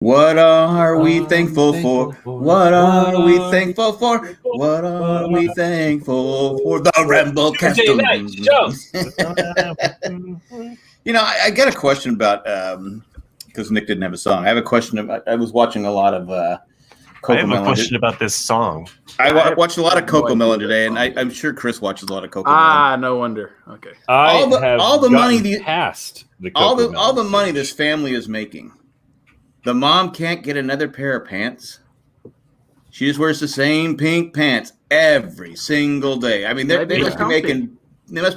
What are we thankful for? What are we thankful for? What are we thankful for? The Ramble Cast. Tuesday night show. I got a question about because Nick didn't have a song. I have a question about. I was watching a lot of Coco I have Melon. a question about this song. I watched a lot of Coco Melon today, and I'm sure Chris watches a lot of Coco Melon. Ah, no wonder. Okay. All the money past the all the money this family is making. The mom can't get another pair of pants. She just wears the same pink pants every single day. I mean, they must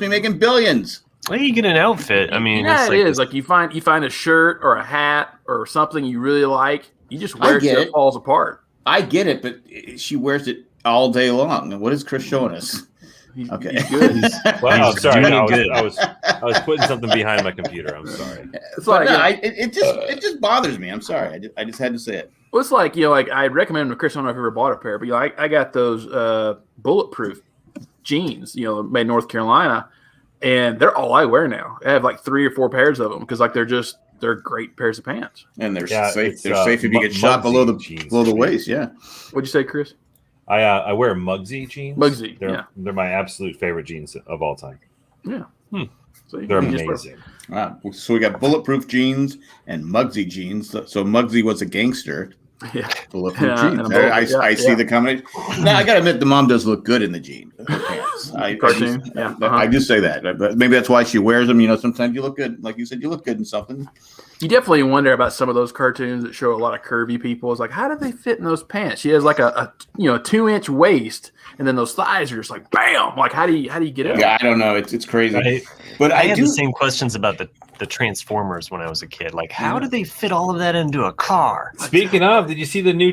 be making billions. Well, you get an outfit. I mean, yeah, it's it is. Like you find a shirt or a hat or something you really like. You just wear it till it falls apart. I get it, but she wears it all day long. What is Chris showing us? Okay. He's good. Wow, sorry. I was putting something behind my computer. I'm sorry. It's like it just bothers me. I'm sorry. I just had to say it. Well, it's like I recommend them to Chris. I don't know if you ever bought a pair, but I got those bulletproof jeans. Made in North Carolina, and they're all I wear now. I have like 3 or 4 pairs of them because they're great pairs of pants. And they're safe. They're safe if you get shot below the waist. Yeah. What'd you say, Chris? I wear Mugsy jeans. Mugsy, they're my absolute favorite jeans of all time. Yeah, so they're amazing. Wow. So we got bulletproof jeans and Mugsy jeans. So Mugsy was a gangster. Yeah, bulletproof jeans. I see the combination. Now I gotta admit, the mom does look good in the jeans. Cartoon. I do say that, but maybe that's why she wears them. Sometimes you look good, like you said, you look good in something. You definitely wonder about some of those cartoons that show a lot of curvy people. It's like, how do they fit in those pants? She has like a 2-inch waist, and then those thighs are just like bam. Like how do you get it? Yeah, I don't know. It's crazy. But I had the same questions about the Transformers when I was a kid. Like, how do they fit all of that into a car? Speaking of, did you see the new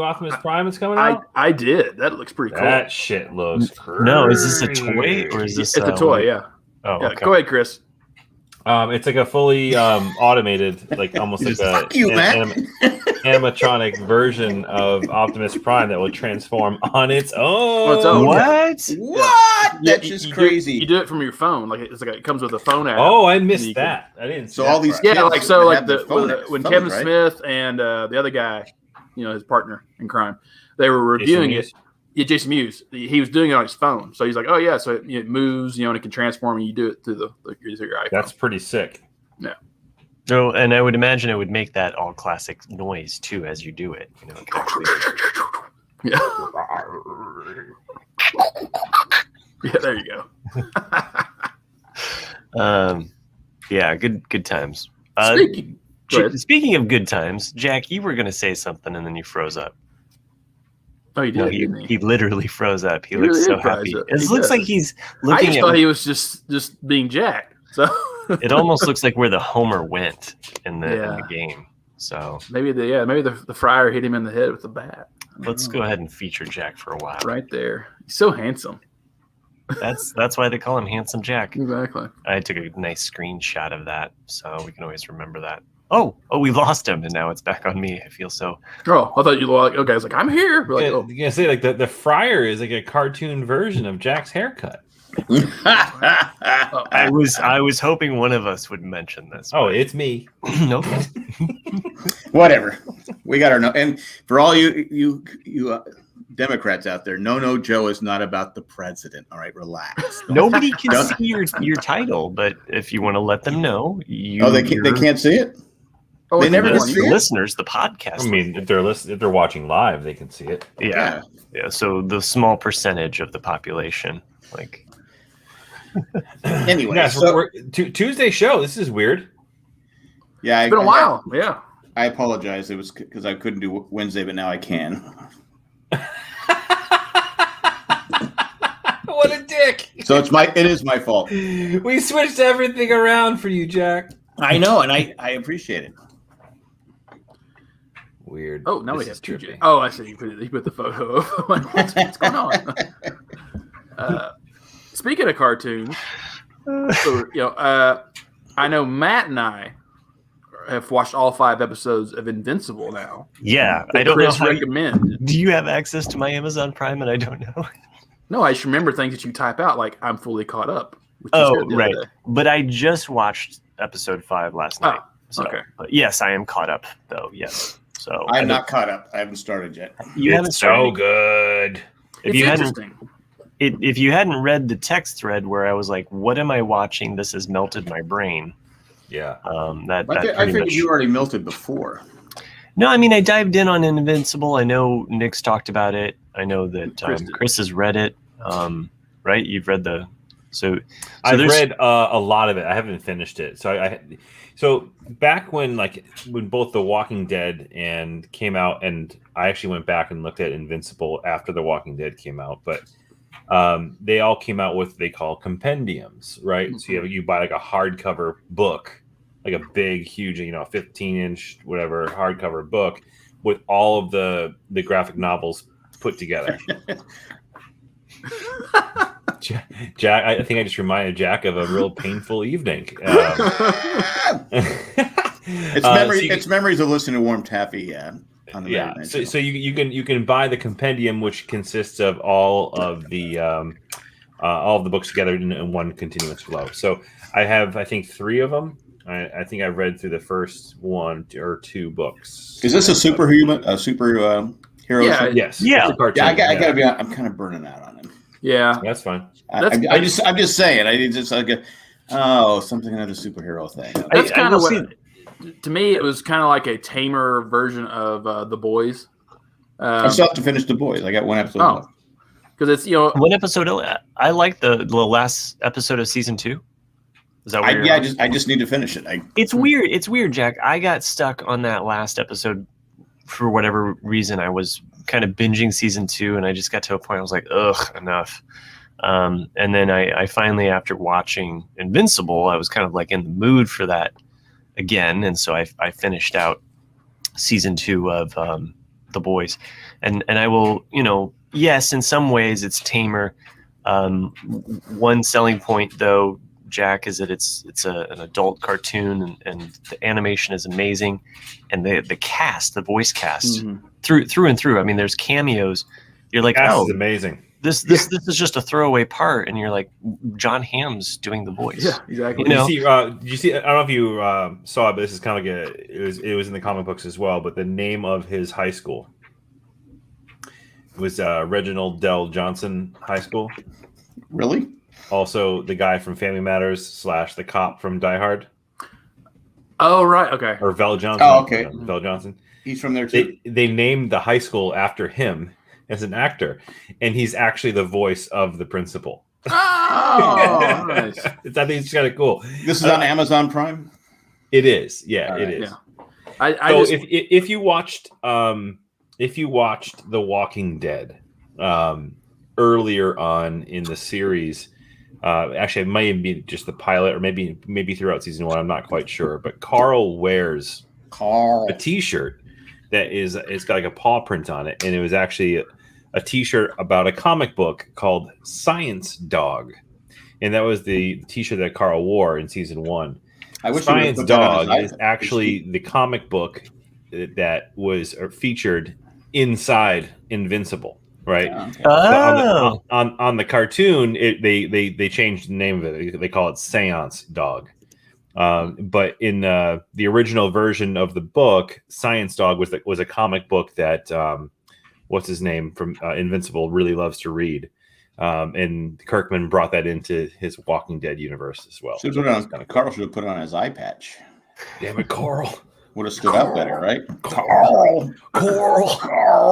Optimus Prime is coming out? I did. That looks pretty cool. That shit looks crazy. No, is this a toy or is this? It's a toy. Yeah. Oh, yeah. Okay. Go ahead, Chris. It's like a fully automated, like almost like animatronic version of Optimus Prime that will transform on its own. What? That's just crazy. You do it from your phone. Like it comes with a phone app. Oh, I missed that. I didn't. So all these kids when Kevin right? Smith and the other guy, his partner in crime, they were reviewing it. Yeah, Jason Mewes. He was doing it on his phone, so he's like, "Oh yeah," so it moves, and it can transform, and you do it through your iPhone. That's pretty sick. Yeah. No, and I would imagine it would make that all classic noise too as you do it. Yeah. Yeah, there you go. Yeah, good times. Speaking of good times, Jack, you were going to say something, and then you froze up. Oh, he did. No, he literally froze up. He looks so happy. It looks like he's looking. I just thought he was just being Jack. So it almost looks like where the Homer went in the game. So maybe the Friar hit him in the head with the bat. Let's go ahead and feature Jack for a while. Right there, he's so handsome. That's why they call him Handsome Jack. Exactly. I took a nice screenshot of that, so we can always remember that. Oh, we lost him, and now it's back on me. I feel so. Oh, I thought you were like, okay, I was like, I'm here. Like, you gonna say like the Friar is like a cartoon version of Jack's haircut. I was hoping one of us would mention this. Oh, it's me. Nope. Whatever. We got our no. And for all you Democrats out there, no, Joe is not about the president. All right, relax. Nobody can see your title, but if you want to let them know, they can't see it. Oh, they never see it. Listeners, the podcast. I mean, if they're watching live, they can see it. Yeah. So the small percentage of the population, like. Anyway, so Tuesday show. This is weird. Yeah, it's been a while. Yeah, I apologize. It was because I couldn't do Wednesday, but now I can. What a dick! So it is my fault. We switched everything around for you, Jack. I know, and I appreciate it. Weird. Oh, now we have TJ. Oh, I see. He put the photo of. I'm like, what's going on? Speaking of cartoons, I know Matt and I have watched all 5 episodes of Invincible now. Yeah, I don't know. Recommend. Do you have access to my Amazon Prime? And I don't know. No, I just remember things that you type out, like I'm fully caught up. Oh, right. But I just watched episode 5 last night. So, Okay. but yes, I am caught up though. Yes. So I'm not caught up. I haven't started yet. You haven't started? So good. If you hadn't read the text thread where I was like, "What am I watching? This has melted my brain." Yeah. I figured you already melted before. No, I mean I dived in on Invincible. I know Nick's talked about it. I know that Chris has read it. Right? You've read the. So I've read a lot of it. I haven't finished it. So back when both The Walking Dead and came out, and I actually went back and looked at Invincible after The Walking Dead came out, but they all came out with what they call compendiums, right? Mm-hmm. So you buy like a hardcover book, like a big, huge, 15-inch whatever hardcover book with all of the graphic novels put together. Jack, I think I just reminded Jack of a real painful evening. It's memories of listening to Warm Taffy. On the so you can buy the compendium, which consists of all of the books together in one continuous flow. So I have, I think, 3 of them. I think I've read through the first 1 or 2 books. Is this a superhero? Yeah. Yes. Yeah. I gotta be. I'm kind of burning out on him. Yeah, that's fine. I'm just saying. Something another superhero thing. That's kind of what. To me, it was kind of like a tamer version of The Boys. I still have to finish The Boys. I got 1 episode. Oh, because it's 1 episode. I like the last episode of season 2. Is that what I just need to finish it. It's weird. It's weird, Jack. I got stuck on that last episode for whatever reason. I was kind of binging season 2, and I just got to a point I was like, ugh, enough. And then I finally, after watching Invincible, I was kind of like in the mood for that again, and so I finished out season 2 of The Boys, and I will, yes, in some ways it's tamer. One selling point, though, Jack, is that it's an adult cartoon, and the animation is amazing, and the cast, the voice cast, through and through. I mean, there's cameos. You're like, cast is amazing. This is just a throwaway part, and you're like, John Hamm's doing the voice. Yeah, exactly. Did you see? I don't know if you saw it, but this is kind of like it was in the comic books as well. But the name of his high school was Reginald Dell Johnson High School. Really? Also, the guy from Family Matters / the cop from Die Hard. Oh, right. Okay. Or Vel Johnson. Oh, okay. Vel Johnson. He's from there too. They named the high school after him as an actor, and he's actually the voice of the principal. Oh, nice. I think it's kind of cool. This is on Amazon Prime. It is. Yeah, it is. Yeah. If you watched The Walking Dead earlier on in the series. Actually, it might even be just the pilot, or maybe throughout season 1. I'm not quite sure. But Carl wears a T-shirt that it's got like a paw print on it, and it was actually a T-shirt about a comic book called Science Dog, and that was the T-shirt that Carl wore in season 1. Science Dog is actually the comic book that was featured inside Invincible. Right. Yeah. Oh. On the cartoon, they changed the name of it. They call it Seance Dog. But in the original version of the book, Science Dog was a comic book that what's his name from Invincible really loves to read. And Kirkman brought that into his Walking Dead universe as well. Carl should have put it on his eye patch. Damn it, Carl. Would have stood out better, right? Coral. Coral.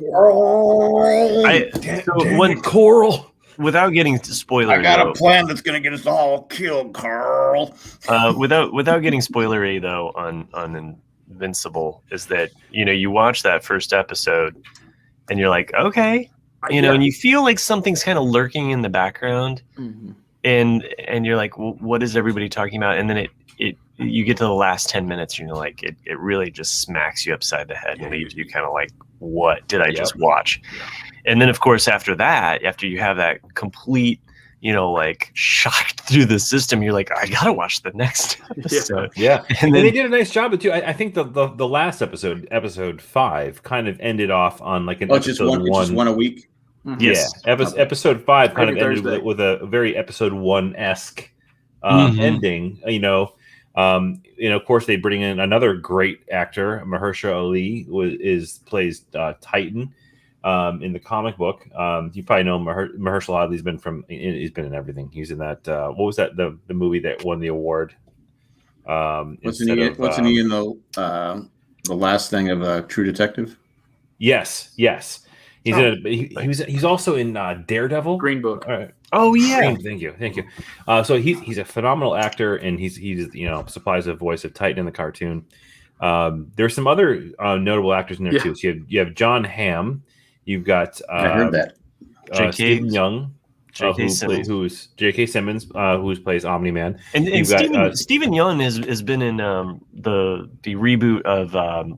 Without getting spoilery, I got a plan that's going to get us all killed, Carl. Without getting spoilery though on Invincible, is that you watch that first episode and you're like, okay, and you feel like something's kind of lurking in the background, and you're like, well, what is everybody talking about? And then you get to the last 10 minutes and you're like, it really just smacks you upside the head and leaves you kind of like, what did I just watch? And then of course, after you have that complete, like shocked through the system, you're like, I gotta watch the next episode. Yeah. And they did a nice job of it too. I think the last episode 5 kind of ended off on like an episode one. Just one a week. Yes. Yeah. Episode 5 kind of ended with a very episode 1-esque ending, Of course, they bring in another great actor, Mahershala Ali, plays Titan in the comic book. You probably know Mahershala Ali's he's been in everything. He's in that. What was that? The movie that won the award. Wasn't he in the last thing of True Detective? Yes. He's also in Daredevil, Green Book. Oh yeah, thank you. So he's a phenomenal actor, and he's supplies a voice of Titan in the cartoon. There's some other notable actors in there too. So you have John Hamm. You've got I heard that. Stephen Young, J.K. Simmons, who plays Omni-Man. And Stephen Young has been in the reboot of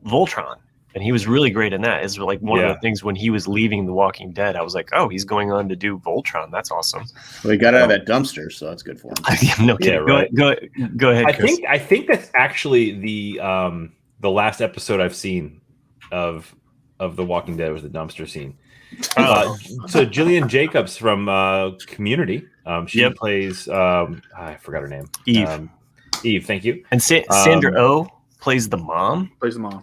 Voltron. And he was really great in that. It's like one of the things when he was leaving The Walking Dead, I was like, oh, he's going on to do Voltron. That's awesome. Well, he got out of that dumpster, so that's good for him. No kidding. Yeah, right. Go ahead, Chris. I think that's actually the last episode I've seen of The Walking Dead was the dumpster scene. So Jillian Jacobs from Community, she plays I forgot her name. Eve, thank you. And Sandra Oh plays the mom.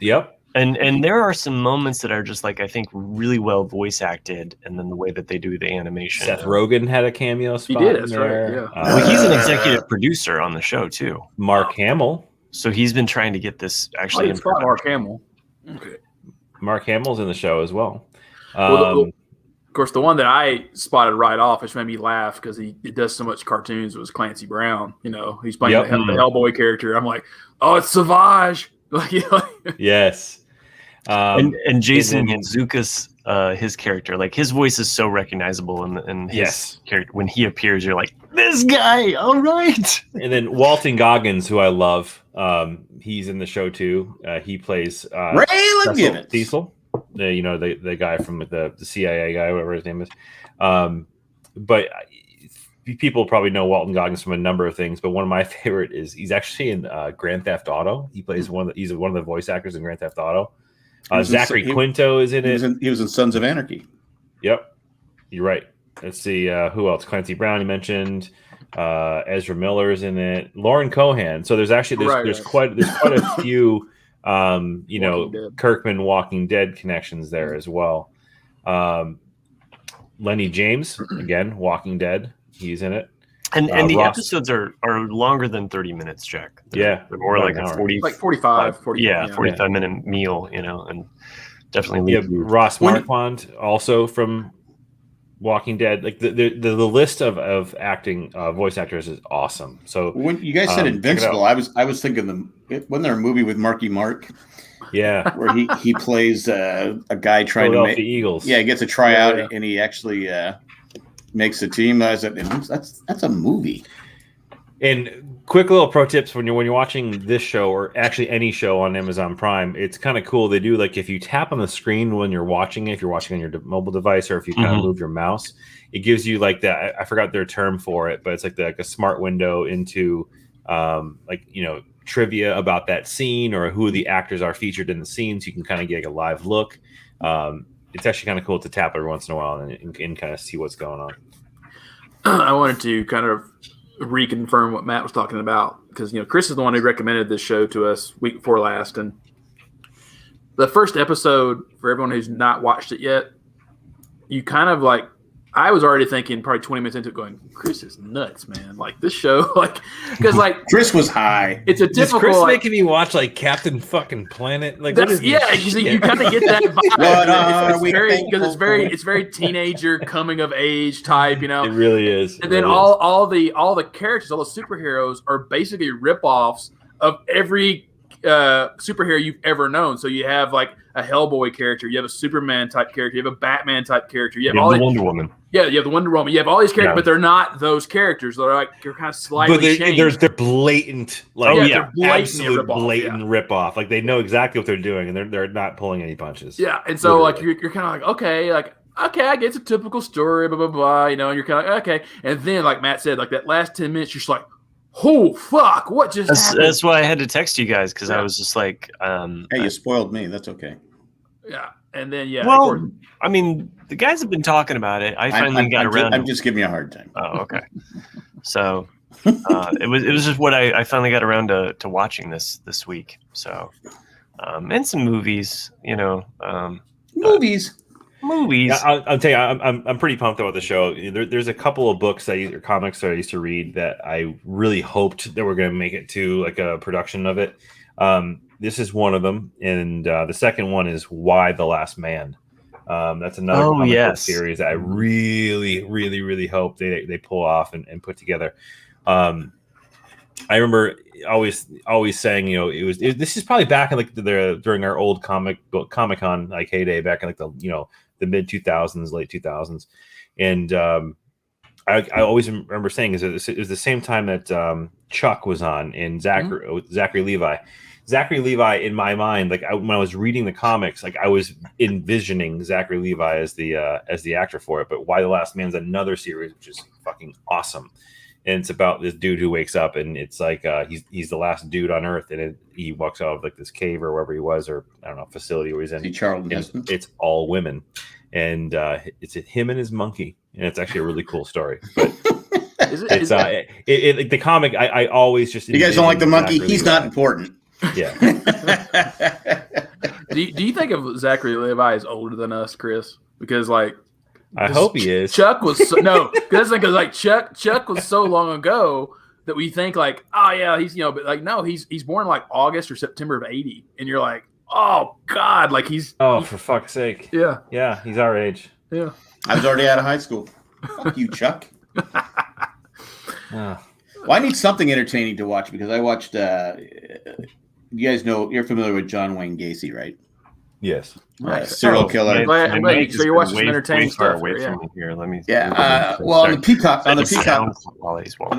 Yep. And there are some moments that are just like, I think, really well voice acted, and then the way that they do the animation. Seth Rogen had a cameo spot. He did, that's right. Yeah. Well, he's an executive producer on the show too. Mark Hamill. So he's been trying to get this actually. It's not Mark Hamill. Okay. Mark Hamill's in the show as well. Of course, the one that I spotted right off, which made me laugh because he does so much cartoons, was Clancy Brown. He's playing the Hellboy character. I'm like, oh, it's Savage. Yes. And Jason Mantzoukas, his character, like his voice is so recognizable, and his character, when he appears, you're like, this guy, all right. And then Walton Goggins, who I love, he's in the show too. He plays Raylan Cecil, the guy from the CIA guy, whatever his name is. But people probably know Walton Goggins from a number of things, but one of my favorite is he's actually in Grand Theft Auto. He plays he's one of the voice actors in Grand Theft Auto. Zachary Quinto is in it. He was in Sons of Anarchy. Yep, you're right. Let's see who else. Clancy Brown, you mentioned. Ezra Miller is in it. Lauren Cohan. So there's quite a few Kirkman Walking Dead connections there as well. Lenny James, again, Walking Dead. He's in it. And the episodes are longer than 30 minutes, Jack. They're more like a 45 minute meal, and definitely Ross Marquand, also from Walking Dead. Like the list of acting voice actors is awesome. So when you guys said Invincible, I was thinking wasn't there a movie with Marky Mark? Yeah, where he plays a guy trying to make Eagles. Yeah, he gets a tryout and he actually makes the team. That's a movie. And quick little pro tips when you're watching this show, or actually any show on Amazon Prime, it's kind of cool. They do, like, if you tap on the screen when you're watching it, if you're watching on your mobile device, or if you kind of move your mouse, it gives you like that. I forgot their term for it, but it's like a smart window into trivia about that scene or who the actors are featured in the scene, so you can kind of get a live look. It's actually kind of cool to tap every once in a while and kind of see what's going on. I wanted to kind of reconfirm what Matt was talking about, because Chris is the one who recommended this show to us week before last, and the first episode, for everyone who's not watched it yet, you kind of like, I was already thinking probably 20 minutes into it going, Chris is nuts, man. Like this show, because Chris was high. It's a typical. Is Chris making me watch like Captain fucking Planet? Like what is you kind of get that vibe. It's very teenager coming of age type, It really is. And then all the characters, all the superheroes are basically ripoffs of every superhero you've ever known. So you have like a Hellboy character, you have a Superman type character, you have a Batman type character, you have all the Wonder Woman. Yeah, you have the Wonder Woman. You have all these characters, but they're not those characters. They're kind of slightly changed. They're blatant, absolute blatant rip-off. Like they know exactly what they're doing, and they're not pulling any punches. Yeah, and so literally. you're kind of okay, I guess it's a typical story, blah blah blah. And you're kind of like, okay, and then like Matt said, like that last 10 minutes, you're just like, oh fuck, what just happened? That's why I had to text you guys, because I was just like, hey, you spoiled me. That's okay. Yeah, and then well, I mean, the guys have been talking about it. I finally got around. I'm just giving you a hard time. Oh, okay. So It was just what I finally got around to watching this week. So, and some movies, Movies. Movies. Yeah, I'll tell you, I'm pretty pumped about the show. There's a couple of books or comics that I used to read that I really hoped that we're going to make it to like a production of it. This is one of them, and the second one is Why the Last Man. That's another comic book series that I really, really, really hope they pull off and put together. I remember always saying, this is probably back in like during our old Comic-Con like heyday back in like the mid 2000s, late 2000s, and I always remember saying it was the same time that Chuck was on and Zachary Levi. Zachary Levi, in my mind, like when I was reading the comics, like I was envisioning Zachary Levi as the actor for it. But Why the Last Man's another series which is fucking awesome, and it's about this dude who wakes up and it's like he's the last dude on Earth, and he walks out of like this cave or wherever he was, or I don't know, facility where he's in. It's all women, and it's him and his monkey, and it's actually a really cool story. But the comic, I always just you guys don't like the monkey. He's not important. Yeah. Do you think of Zachary Levi as older than us, Chris? Because like, I hope he is. Chuck was because like Chuck was so long ago that we think like, oh yeah, he's but like no, he's born like August or September of '80, and you're like, oh god, like for fuck's sake. Yeah, he's our age. Yeah, I was already out of high school. Fuck you, Chuck. Well, I need something entertaining to watch because I watched. You guys know you're familiar with John Wayne Gacy, right? Yes. Serial killer. So you're watching some entertaining stuff. Here. Let me. Yeah. Well, on the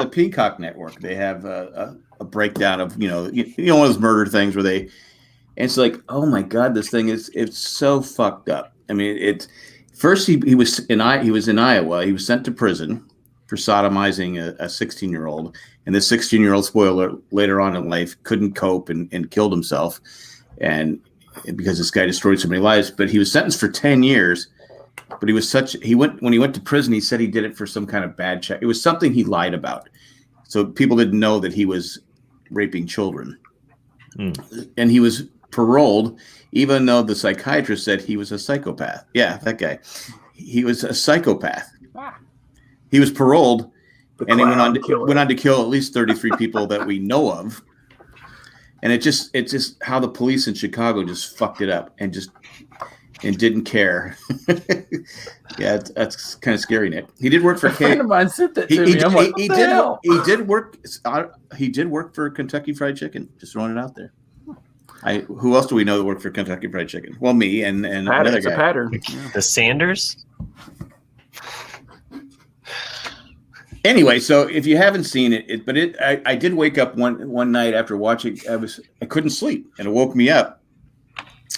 Peacock network, they have a breakdown of one of those murder things where and it's like, oh my god, this thing it's so fucked up. I mean, it's first he was in Iowa. He was sent to prison for sodomizing a 16-year-old. And this 16-year-old, spoiler, later on in life, couldn't cope and killed himself. And because this guy destroyed so many lives. But he was sentenced for 10 years. But when he went to prison, he said he did it for some kind of bad check. It was something he lied about. So people didn't know that he was raping children. And he was paroled, even though the psychiatrist said he was a psychopath. Yeah, that guy. He was a psychopath. He was paroled, and he went on to kill at least 33 people that we know of. And it's just how the police in Chicago just fucked it up and didn't care. Yeah, that's kind of scary, Nick. He did work for a friend of mine sent that to me. I'm like, what the hell? He did work for Kentucky Fried Chicken. Just throwing it out there. Who else do we know that worked for Kentucky Fried Chicken? Well, me and another guy. A pattern. The Sanders. Anyway, so if you haven't seen I did wake up one night after watching. I couldn't sleep, and it woke me up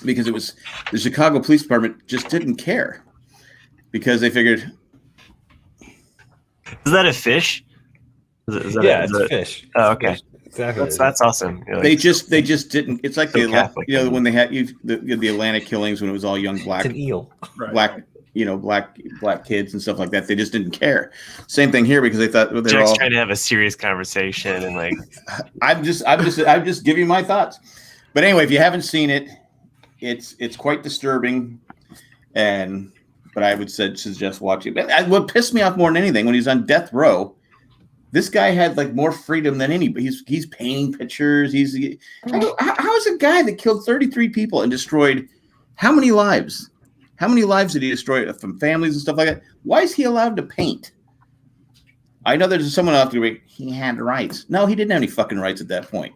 because it was the Chicago Police Department just didn't care because they figured. Is that a fish? It's a fish. Oh, okay. Exactly. That's awesome. They just didn't. It's like when they had the Atlanta killings when it was all young black. It's an eel. Black. Black kids and stuff like that. They just didn't care. Same thing here because they thought they were all trying to have a serious conversation and like. I'm just giving my thoughts. But anyway, if you haven't seen it, it's quite disturbing, but I would suggest watching. But what pissed me off more than anything when he's on death row, this guy had like more freedom than anybody. He's painting pictures. How is a guy that killed 33 people and destroyed how many lives? How many lives did he destroy from families and stuff like that? Why is he allowed to paint? I know there's someone out there he had rights. No, he didn't have any fucking rights at that point.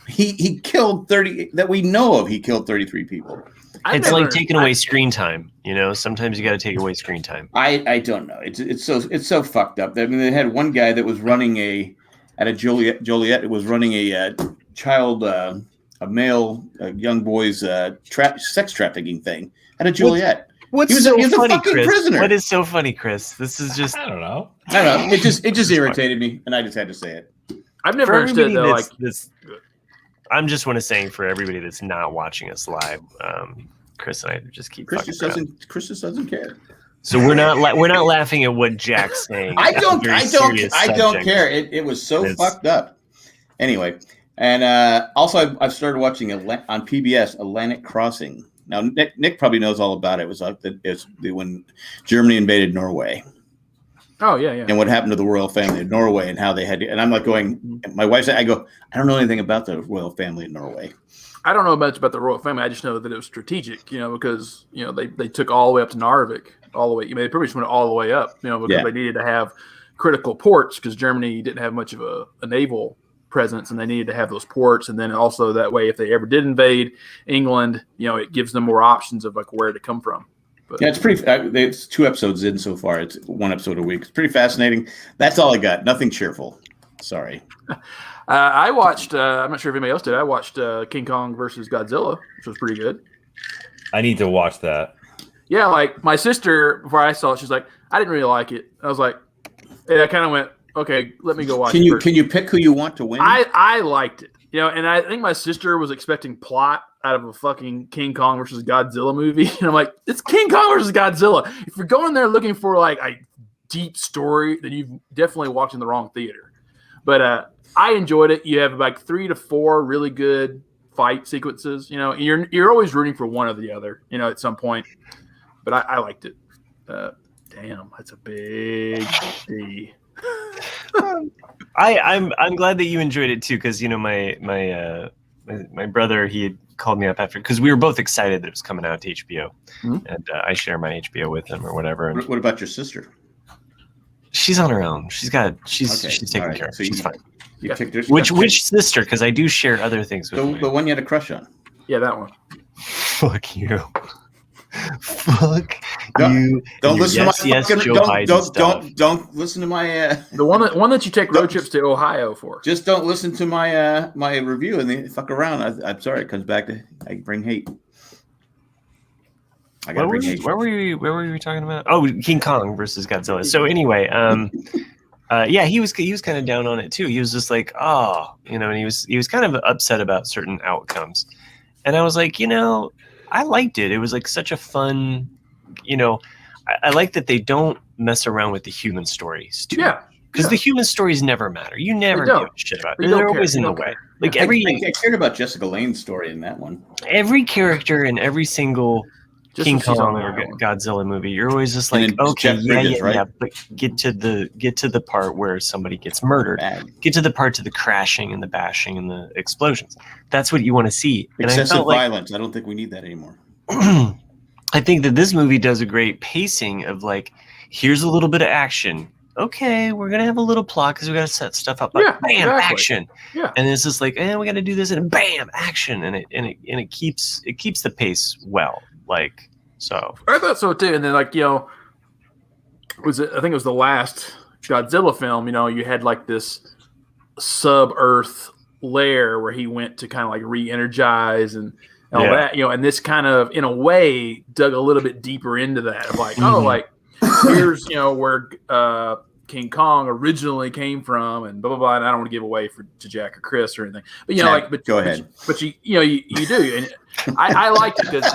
He killed 30 that we know of. He killed 33 people. It's like taking away screen time. Sometimes you got to take away screen time. I don't know. It's so fucked up. I mean, they had one guy that was running at a Joliet. It was running a child, a young boy's sex trafficking thing. At a Joliet. What's so funny, Chris? Prisoner. What is so funny, Chris? This is just I don't know. It just irritated me, and I just had to say it. I've never understood though. Like this, I'm just want to say for everybody that's not watching us live, Chris and I just keep. Chris just doesn't care. So we're not laughing at what Jack's saying. I don't care. It was so fucked up. Anyway, and also I've started watching on PBS Atlantic Crossing. Now Nick probably knows all about it. It's when Germany invaded Norway. Oh yeah. And what happened to the royal family in Norway and how they had to, and I'm like going, my wife said, I don't know anything about the royal family in Norway. I don't know much about the royal family. I just know that it was strategic, because they took all the way up to Narvik, all the way. They pretty much went all the way up, because they needed to have critical ports because Germany didn't have much of a naval presence, and they needed to have those ports. And then also that way, if they ever did invade England, it gives them more options of like where to come from. But, yeah, it's pretty. It's 2 episodes in so far. It's 1 episode a week. It's pretty fascinating. That's all I got. Nothing cheerful. Sorry. I watched. I'm not sure if anybody else did. I watched King Kong versus Godzilla, which was pretty good. I need to watch that. Yeah, like my sister before I saw it, she's like, I didn't really like it. I was like, and I kind of went, okay, let me go watch. Can you pick who you want to win? I liked it, and I think my sister was expecting plot out of a fucking King Kong versus Godzilla movie, and I'm like, it's King Kong versus Godzilla. If you're going there looking for like a deep story, then you've definitely walked in the wrong theater. But I enjoyed it. You have like 3 to 4 really good fight sequences. You're always rooting for one or the other. At some point. But I liked it. Damn, that's a big D. I'm glad that you enjoyed it too, because my brother, he had called me up after, because we were both excited that it was coming out to HBO, and I share my HBO with him or whatever. And what about your sister? She's on her own. She's taken care of. So she's fine. Which sister? Because I do share other things with the one you had a crush on. Yeah, that one. Fuck you. Fuck you. Don't listen to my fucking. Don't listen to my. The one that you take road trips to Ohio for. Just don't listen to my my review and then fuck around. I'm sorry. It comes back to I bring hate. Where were we talking about? Oh, King Kong versus Godzilla. So anyway, yeah, he was kind of down on it too. He was just like, and he was kind of upset about certain outcomes. And I was like, I liked it. It was like such a fun, I like that they don't mess around with the human stories too. Yeah. Because the human stories never matter. You never give a shit about it. They're always in the way. Like I cared about Jessica Lange's story in that one. Every character in every single King Kong or Godzilla movie, you're always just like, okay, yeah, but get to the part where somebody gets murdered. Get to the parts of the crashing and the bashing and the explosions. That's what you want to see. Excessive violence. I don't think we need that anymore. I think that this movie does a great pacing of like, here's a little bit of action. Okay, we're gonna have a little plot because we gotta set stuff up. Like, bam, action. Yeah, and it's just like, we gotta do this, and bam, action, and it keeps the pace well. Like, so I thought so too. And then like, I think it was the last Godzilla film, you had like this sub-Earth lair where he went to kind of like re-energize and all that, and this kind of in a way dug a little bit deeper into that of like, like here's where King Kong originally came from and blah blah blah. And I don't want to give away to Jack or Chris or anything, but Jack, go ahead. But you do, and I liked it because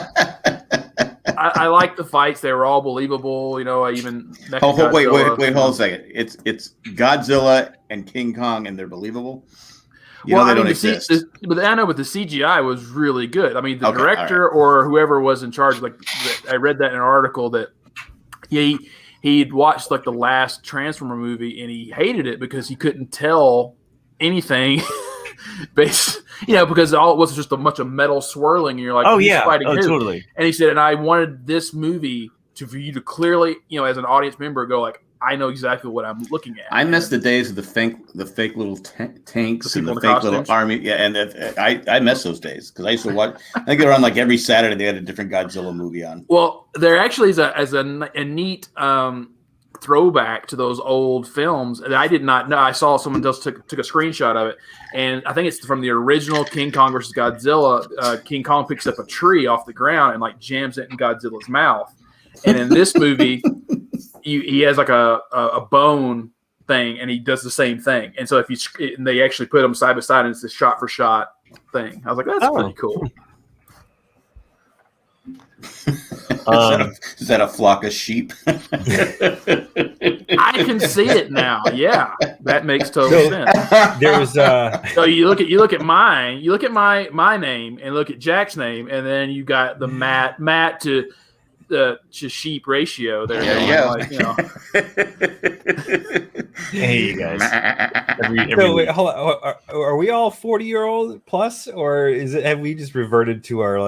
I like the fights. They were all believable. I even wait, hold a second. It's Godzilla and King Kong, and they're believable. They don't exist. But I know, but the CGI was really good. I mean, the director or whoever was in charge, like I read that in an article that he'd watched like the last Transformer movie and he hated it because he couldn't tell anything because all it was just a bunch of metal swirling and you're like, fighting totally. And he said, and I wanted this movie for you to clearly, as an audience member, go like, I know exactly what I'm looking at. I miss the days of the fake little tanks and the fake little army. Yeah, and I miss those days because I used to watch. I think they were on like every Saturday. They had a different Godzilla movie on. Well, there actually is a neat throwback to those old films that I did not know. I saw someone else took a screenshot of it, and I think it's from the original King Kong versus Godzilla. King Kong picks up a tree off the ground and like jams it in Godzilla's mouth. And in this movie, he has like a bone thing, and he does the same thing. And so if they actually put them side by side, and it's a shot for shot thing. I was like, that's pretty cool. Is that a flock of sheep? I can see it now. Yeah, that makes total sense. There's So you look at mine, you look at my name, and look at Jack's name, and then you got the Matt to sheep ratio there. Hey, you guys. So wait, hold on. Are we all 40-year-old plus, or have we just reverted to our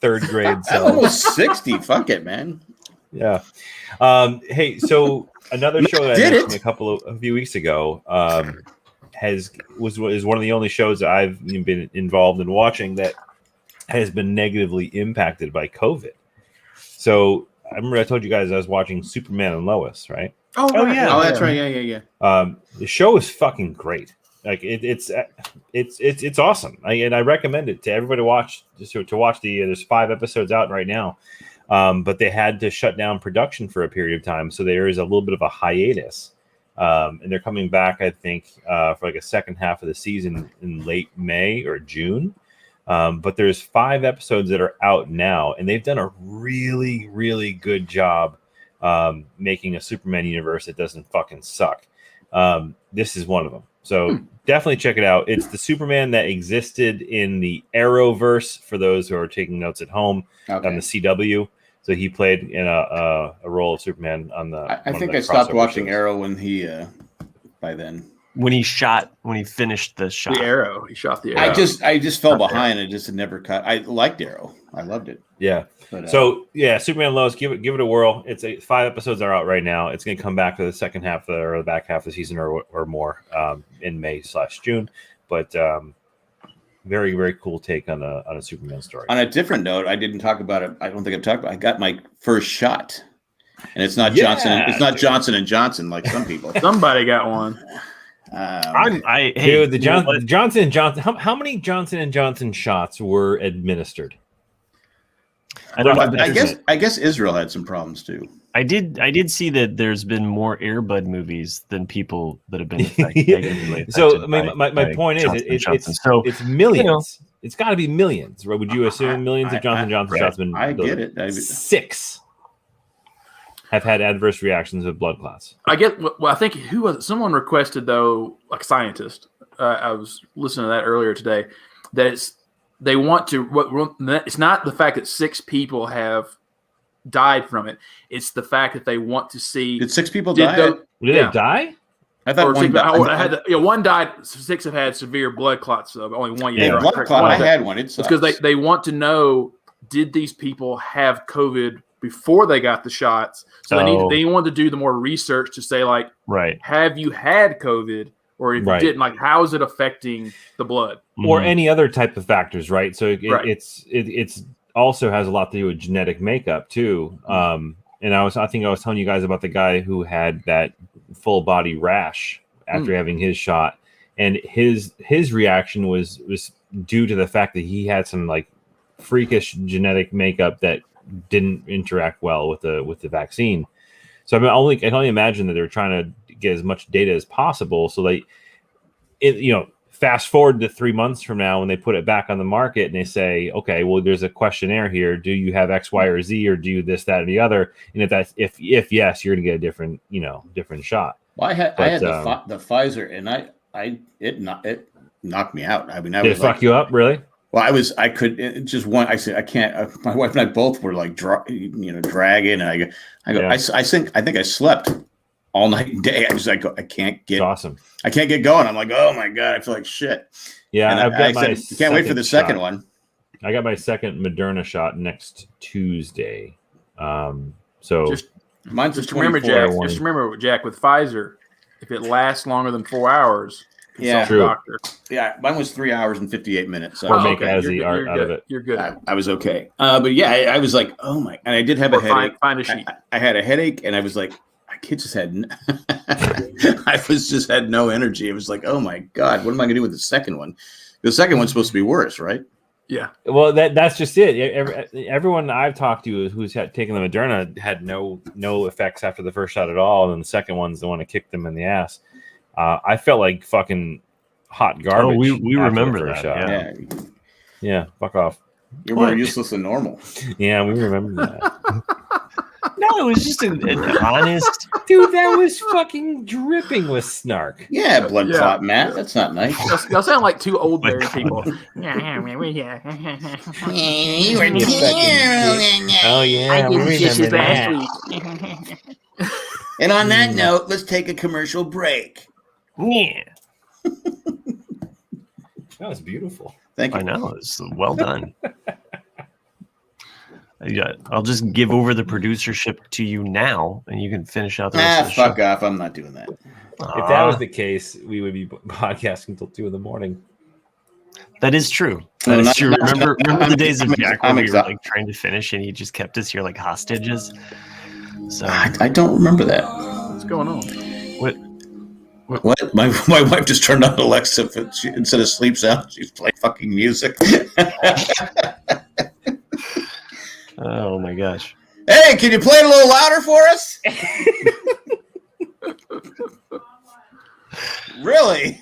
third grade I'm selves? almost 60. Fuck it, man. Yeah. Hey, so another show that I mentioned a few weeks ago is one of the only shows that I've been involved in watching that has been negatively impacted by COVID. So I remember I told you guys I was watching Superman and Lois, right? Oh yeah. Oh, that's right. Yeah. The show is fucking great. Like it's awesome. And I recommend it to everybody to watch. To watch there's 5 episodes out right now, but they had to shut down production for a period of time, so there is a little bit of a hiatus. And they're coming back, I think, for like a second half of the season in late May or June. But there's 5 episodes that are out now, and they've done a really, really good job making a Superman universe that doesn't fucking suck. This is one of them. So definitely check it out. It's the Superman that existed in the Arrowverse, for those who are taking notes at home, on the CW. So he played in a role of Superman on the. I think I stopped watching Arrow when he by then. When he finished the shot. The arrow. He shot the arrow. I just fell behind and just never cut. I liked Arrow. I loved it. Yeah. But, Superman and Lois, give it a whirl. It's 5 episodes are out right now. It's going to come back for the second half or the back half of the season or more in May/June. But very, very cool take on a Superman story. On a different note, I didn't talk about it. I don't think I've talked about it. I got my first shot, and it's not Johnson. It's not Johnson and Johnson like some people. Somebody got one. The Johnson and Johnson. How many Johnson and Johnson shots were administered? I guess Israel had some problems too. I did see that there's been more Air Bud movies than people that have been affected. So my point is, it's millions. It's got to be millions. Right? Would you assume millions of Johnson Johnson shots been? I get it. 6 have had adverse reactions with blood clots. I get. Well, I think who was it? Someone requested though, like a scientist. I was listening to that earlier today. That they want to. It's not the fact that 6 people have died from it. It's the fact that they want to see. Did 6 people die? Did they die? I thought one died. One died. 6 have had severe blood clots. So only one. Blood clot. I had one. It's because they want to know, did these people have COVID before they got the shots? So they want to do the more research to say, like, have you had COVID, or if you didn't, like, how is it affecting the blood, or any other type of factors, right? So it's also has a lot to do with genetic makeup too. And I think I was telling you guys about the guy who had that full body rash after having his shot, and his reaction was due to the fact that he had some like freakish genetic makeup that didn't interact well with the vaccine. So I can only imagine that they're trying to get as much data as possible. So fast forward to 3 months from now when they put it back on the market and they say, okay, well, there's a questionnaire here. Do you have X, Y, or Z, or do you this, that, or the other? And if yes, you're going to get a different shot. Well, I had the Pfizer, and it knocked me out. I mean, did it fuck you up, really? Well, I can't. My wife and I both were like, dragging, and I go. Yeah. I think I slept all night and day. I can't get. That's awesome. I can't get going. I'm like, oh my god, I feel like shit. Yeah, I can't wait for the second one. I got my second Moderna shot next Tuesday. Mine's just remember, Jack. Just remember, Jack, with Pfizer, if it lasts longer than 4 hours. Yeah, true. Doctor. Yeah, mine was 3 hours and 58 minutes. So or make Azzy art out of it. You're good. I was okay. But yeah, I was like, oh my, and I did have a headache. Find a sheet. I had a headache, and I was like, I just had, had no energy. It was like, oh my god, what am I gonna do with the second one? The second one's supposed to be worse, right? Yeah. Well, that's just it. Everyone I've talked to who's taken the Moderna had no effects after the first shot at all, and then the second one's the one that kicked them in the ass. I felt like fucking hot garbage. Oh, we remember that. Shot. Yeah, fuck off. You're more useless than normal. Yeah, we remember that. No, it was just an honest. Dude, that was fucking dripping with snark. Yeah, blood clot, Matt. That's not nice. Y'all sound like two old married people. Oh yeah, I we did dishes remember last that. week. And on that note, let's take a commercial break. Yeah, That was beautiful. Thank you. I know. It's well done. I'll just give over the producership to you now, and you can finish out the rest of the Fuck show. off. I'm not doing that. If that was the case, we would be podcasting until 2 a.m. That is true. No, That is not- true. not- Remember the days of I'm Jack when we were exhausted. like trying to finish, and he just kept us here like hostages. So I don't remember that. What's going on? What? My wife just turned on Alexa. Instead of sleep sound, she's playing fucking music. oh my gosh. Hey, can you play it a little louder for us? Really?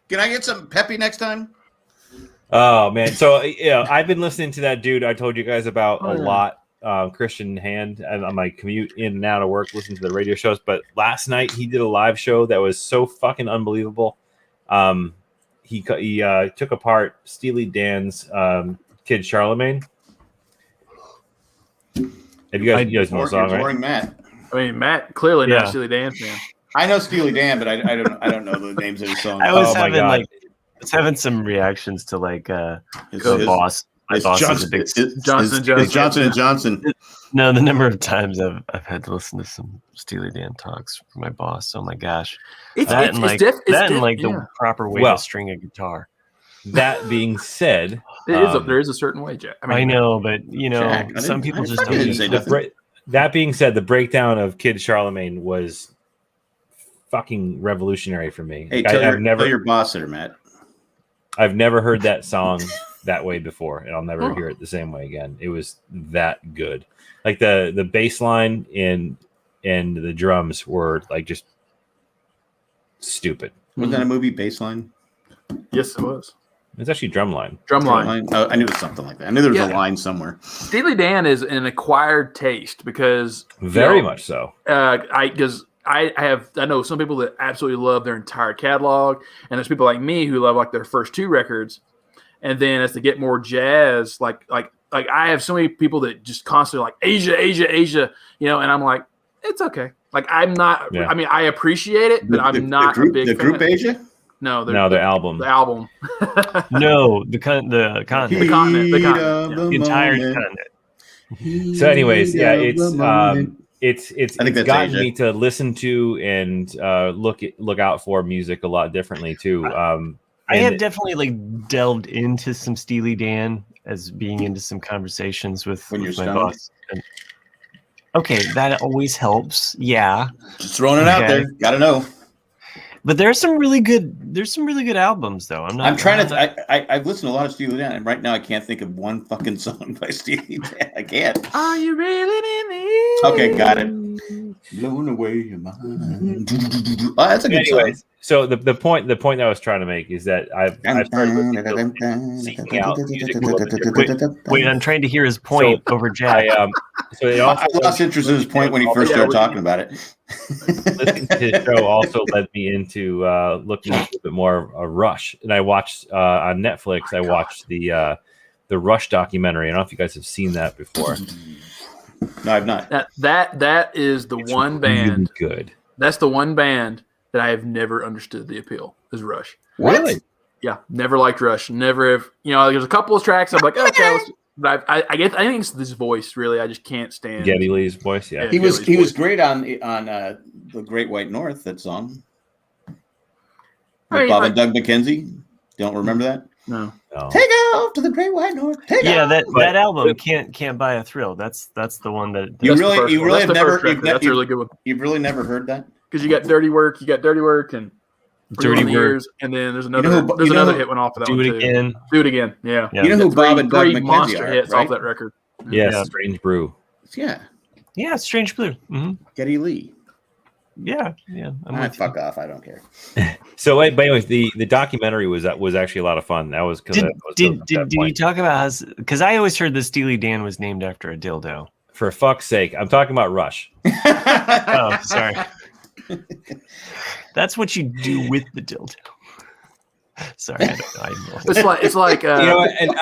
Can I get some Peppy next time? Oh man, so yeah, I've been listening to that dude I told you guys about a lot, Christian Hand, and on my commute in and out of work, listening to the radio shows. But last night he did a live show that was so fucking unbelievable. He took apart Steely Dan's Kid Charlemagne. Have you guys know the song, right? Boring Matt. I mean, Matt clearly Yeah. not Steely Dan fan. I know Steely Dan, but I don't know the names of his songs. I was Oh my having God. I was having some reactions to like It's- the it's- boss. My It's boss is a Johnson, big. it's Johnson Johnson & Johnson. No, the number of times I've had to listen to some Steely Dan talks from my boss. Oh my gosh, that and like the proper way Well, to string a guitar. That being said, there is a certain way, Jack. I know, but you know, Jack, some people just fucking don't. didn't say use nothing. that being said, the breakdown of Kid Charlemagne was fucking revolutionary for me. Hey, Like, tell your boss there, Matt. I've never heard that song that way before, and I'll never hear it the same way again. It was that good. Like the bass line and the drums were like just stupid. Wasn't that a movie, Baseline? Yes, it was. It's actually Drumline. Drumline. Oh, I knew it was something like that. I knew there was a Yeah. line somewhere. Steely Dan is an acquired taste because Very much so. I know some people that absolutely love their entire catalog, and there's people like me who love like their first two records, and then as they get more jazz, like I have so many people that just constantly like Asia, you know, and I'm like, it's okay. Like I'm not. Yeah. I mean, I appreciate it, but I'm not a big the fan. group Asia. No, The album. The album. No, the continent, continent, the entire continent. So, anyways, yeah, it's I think that's gotten Asia. me to listen to and look out for music a lot differently too. I and have definitely like delved into some Steely Dan as being into some conversations with When you're my stoned? boss. And, okay, that always helps. Yeah, Just throwing it out Okay. there. Gotta know. but there's some really good albums though. I'm trying to. I've listened to a lot of Steely Dan, and right now I can't think of one fucking song by Steely Dan. I can't. Are you really in the Okay, got it. Blown away your mind. Oh, that's a good anyways, so the point that I was trying to make is that I've started listening to seeking out music a little bit differently. Wait, I'm trying to hear his point over Jack. So it song. also I lost interest in his point when he first started talking about it. listening to his show also led me into looking a little bit more of Rush, and I watched on Netflix. I watched the Rush documentary. I don't know if you guys have seen that before. No, I've not. That is the It's one really band. good. That's the one band that I have never understood the appeal is Rush. Really? Yeah, never liked Rush. Never have. You know, there's a couple of tracks I'm like, okay, but I think it's this voice really. I just can't stand. Geddy Lee's voice, yeah. He was Billy's voice. great on the Great White North. That song. I mean, Bob like- and Doug McKenzie. Don't remember that? No. No. Take off to the Great White North. Take Yeah, off. that album can't buy a thrill. That's the one that You That's the really- first you one. really That's the never- first record. you've ne- That's a really good one You've really never heard that? because you got Dirty Work, and Dirty Over the Work. Years, and then there's another who- you know another who- hit one off of that Do one It too. Again. Do It Again. Yeah. Yeah. You know who Bob and Doug Three McKenzie monster are, hits right? off that record. Yes, Yeah. Strange Brew. Yeah, Yeah, Strange Blue. Mm-hmm. Geddy Lee. Yeah. Fuck off. I don't care. So, but anyways, the documentary was actually a lot of fun. That was did you talk about because I always heard that Steely Dan was named after a dildo. For fuck's sake, I'm talking about Rush. Oh, sorry. That's what you do with the dildo. Sorry, I don't know. It's like you know what, and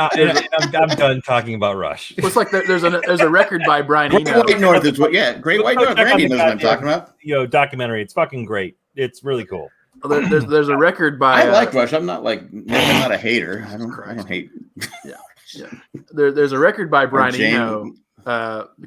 I'm done talking about Rush. It's like there's a record by Brian Great Eno. White North is what. Yeah, Great White North. Randy knows what I'm talking about. Documentary. It's fucking great. It's really cool. There's a record by. I like Rush. I'm not a hater. I don't hate. Yeah. There's a record by Brian Eno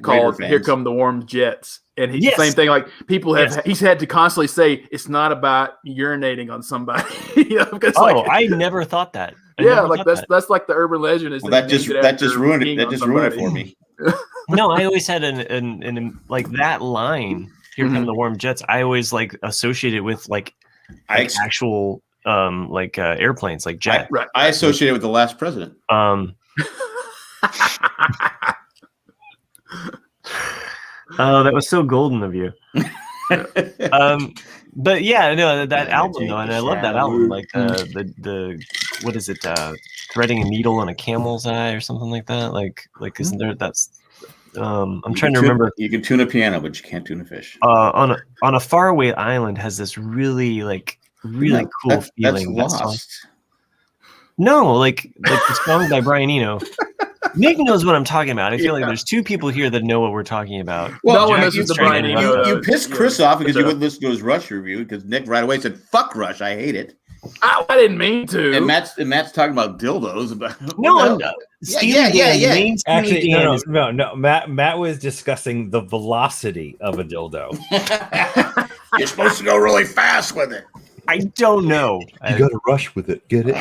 called "Here Come the Warm Jets," and same thing. Like people he's had to constantly say it's not about urinating on somebody. I never thought that. That's like the urban legend. That just ruined it. That just ruined it for me. No, I always had an like that line. Here come the warm jets. I always like associate it with actual airplanes, like jet. I associate it with the last president. Oh, that was so golden of you. But yeah, no, that album though, and I love that album. Like the what is it? Threading a needle in a camel's eye or something like that. Like isn't there? That's I'm trying to remember. You can tune a piano, but you can't tune a fish. On a faraway island has this really cool feeling. That's Lost. No, like the song by Brian Eno. Nick knows what I'm talking about. I feel like there's two people here that know what we're talking about. Well, no one listens to Brian Eno. You pissed Chris off because you wouldn't listen to his Rush review because Nick right away said, "Fuck Rush, I hate it." I didn't mean to. And Matt's talking about dildos. No. Actually, no. Matt was discussing the velocity of a dildo. You're supposed to go really fast with it. I don't know. You got to rush with it. Get it?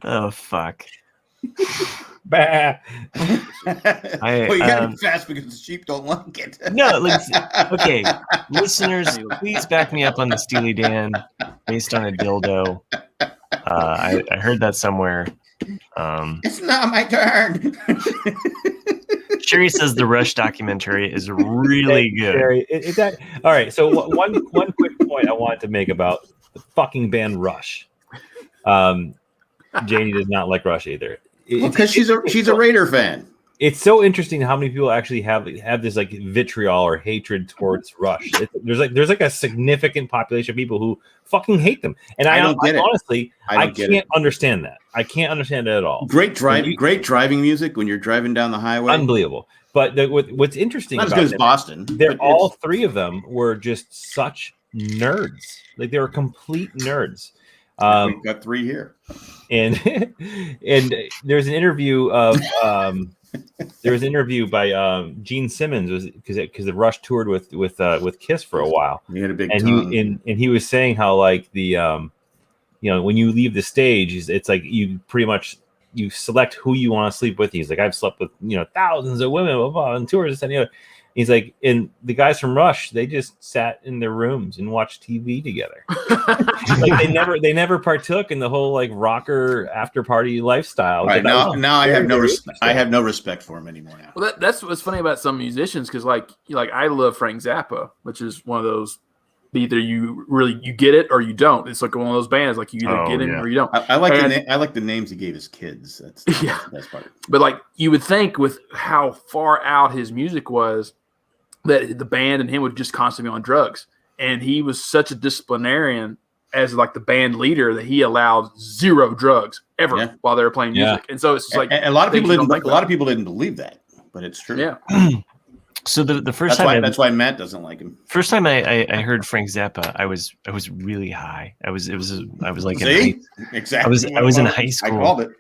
Oh fuck. You gotta be fast because the sheep don't like it. No, okay, listeners, please back me up on the Steely Dan based on a dildo. I heard that somewhere. It's not my turn. Sherry says the Rush documentary is really good. Sherry, all right, so one quick point I wanted to make about the fucking band Rush. Janie does not like Rush either. Because she's a Raider fan. It's so interesting how many people actually have this like vitriol or hatred towards Rush. There's a significant population of people who fucking hate them, and I honestly can't understand that. I can't understand it at all. Great driving music when you're driving down the highway. Unbelievable. But what's interesting not about as good as Boston. All three of them were just such nerds. Like they were complete nerds. We've got three here. And there's an interview of by Gene Simmons because the Rush toured with Kiss for a while. He had a big tongue. And he was saying how like the when you leave the stage, it's like you pretty much you select who you want to sleep with. He's like, I've slept with thousands of women on tours, this and the other. He's like, and the guys from Rush, they just sat in their rooms and watched TV together. Like they never partook in the whole like rocker after party lifestyle. Right, now I have no respect. I have no respect for him anymore now. Well, that's what's funny about some musicians because like I love Frank Zappa, which is one of those either you get it or you don't. It's like one of those bands like you either get it or you don't. I like the names he gave his kids. That's part of it. But like you would think with how far out his music was, that the band and him would just constantly be on drugs. And he was such a disciplinarian as like the band leader that he allowed zero drugs ever while they were playing music. And so it's just like and a lot of people didn't believe that, but it's true. Yeah. So the first time that's why Matt doesn't like him. First time I heard Frank Zappa, I was really high. I was like exactly. I was in high school. I called it.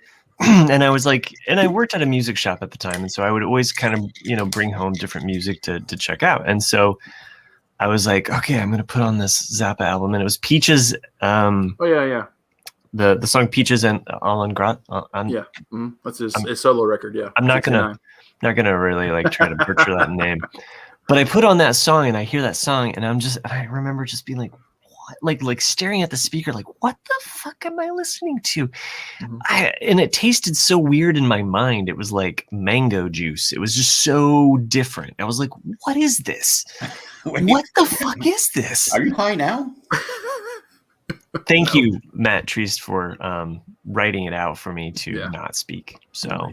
And I was like, and I worked at a music shop at the time. And so I would always kind of, bring home different music to check out. And so I was like, okay, I'm going to put on this Zappa album. And it was Peaches. The song Peaches and Alan Grant. That's his solo record. Yeah. I'm not going to really like try to butcher that name, but I put on that song and I hear that song and I remember just being like, what? Like staring at the speaker, like, what the fuck am I listening to? Mhm. And it tasted so weird in my mind. It was like mango juice. It was just so different. I was like, what is this? Wait, What the fuck is this? are you high now? Thank you, Matt Treist, for writing it out for me to not speak. So,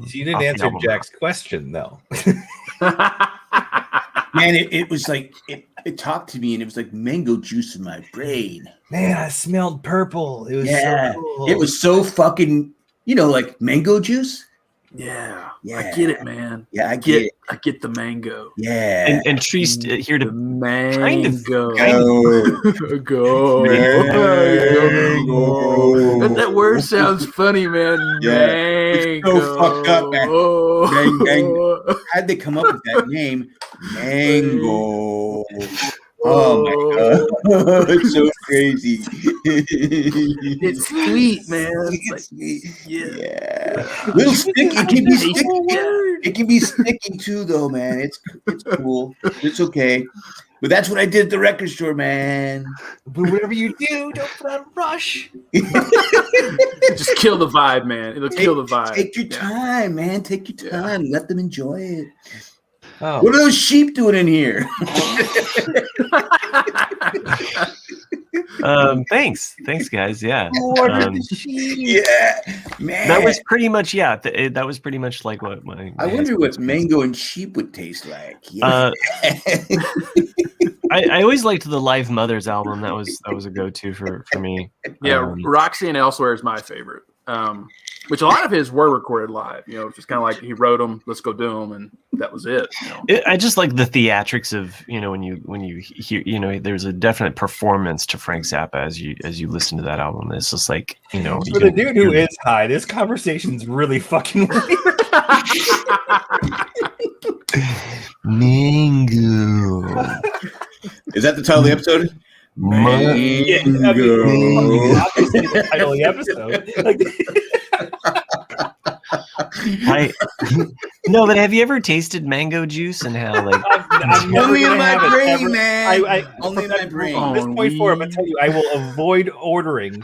You didn't answer Jack's question, though. Man, it was like it talked to me, and it was like mango juice in my brain. Man, I smelled purple. It was so cool. It was so fucking, like mango juice. Yeah, Yeah. I get it, man. Yeah, I get it. I get the mango. Yeah, and Treist here to The mango. kind of go. Go. Mango. That word sounds funny, man. Yeah. Mango. It's so fucked up, man. Mango. How'd they come up with that name? Mango. Oh my god. It's so crazy. It's sweet, man. It's Like, sweet. Yeah. Little sticky. It can be sticky. Yeah. It can be sticky too, though, man. It's cool. It's okay. But that's what I did at the record store, man. But whatever you do, don't put on Rush. Just kill the vibe, man. It'll kill the vibe. Take your time, man. Take your time. Let them enjoy it. Oh. What are those sheep doing in here? Thanks, guys. Yeah, Yeah, man. that was pretty much that was pretty much like what my I wonder what mango and sheep would taste like. Yeah. I always liked the Live Mothers album. That was a go-to for me. Yeah, Roxy and Elsewhere is my favorite. Which a lot of his were recorded live. Just kind of like he wrote them, let's go do them, and that was it. I just like the theatrics of when you hear there's a definite performance to Frank Zappa as you listen to that album. It's just like For the dude who is high, this conversation's really fucking weird. Mango. Is that the title of the episode? Mango. Obviously, the title of the episode. No, but have you ever tasted mango juice and how like I'm never Only in gonna my have it brain, ever. man. Only in my brain. From this point forward, I'm gonna tell you, I will avoid ordering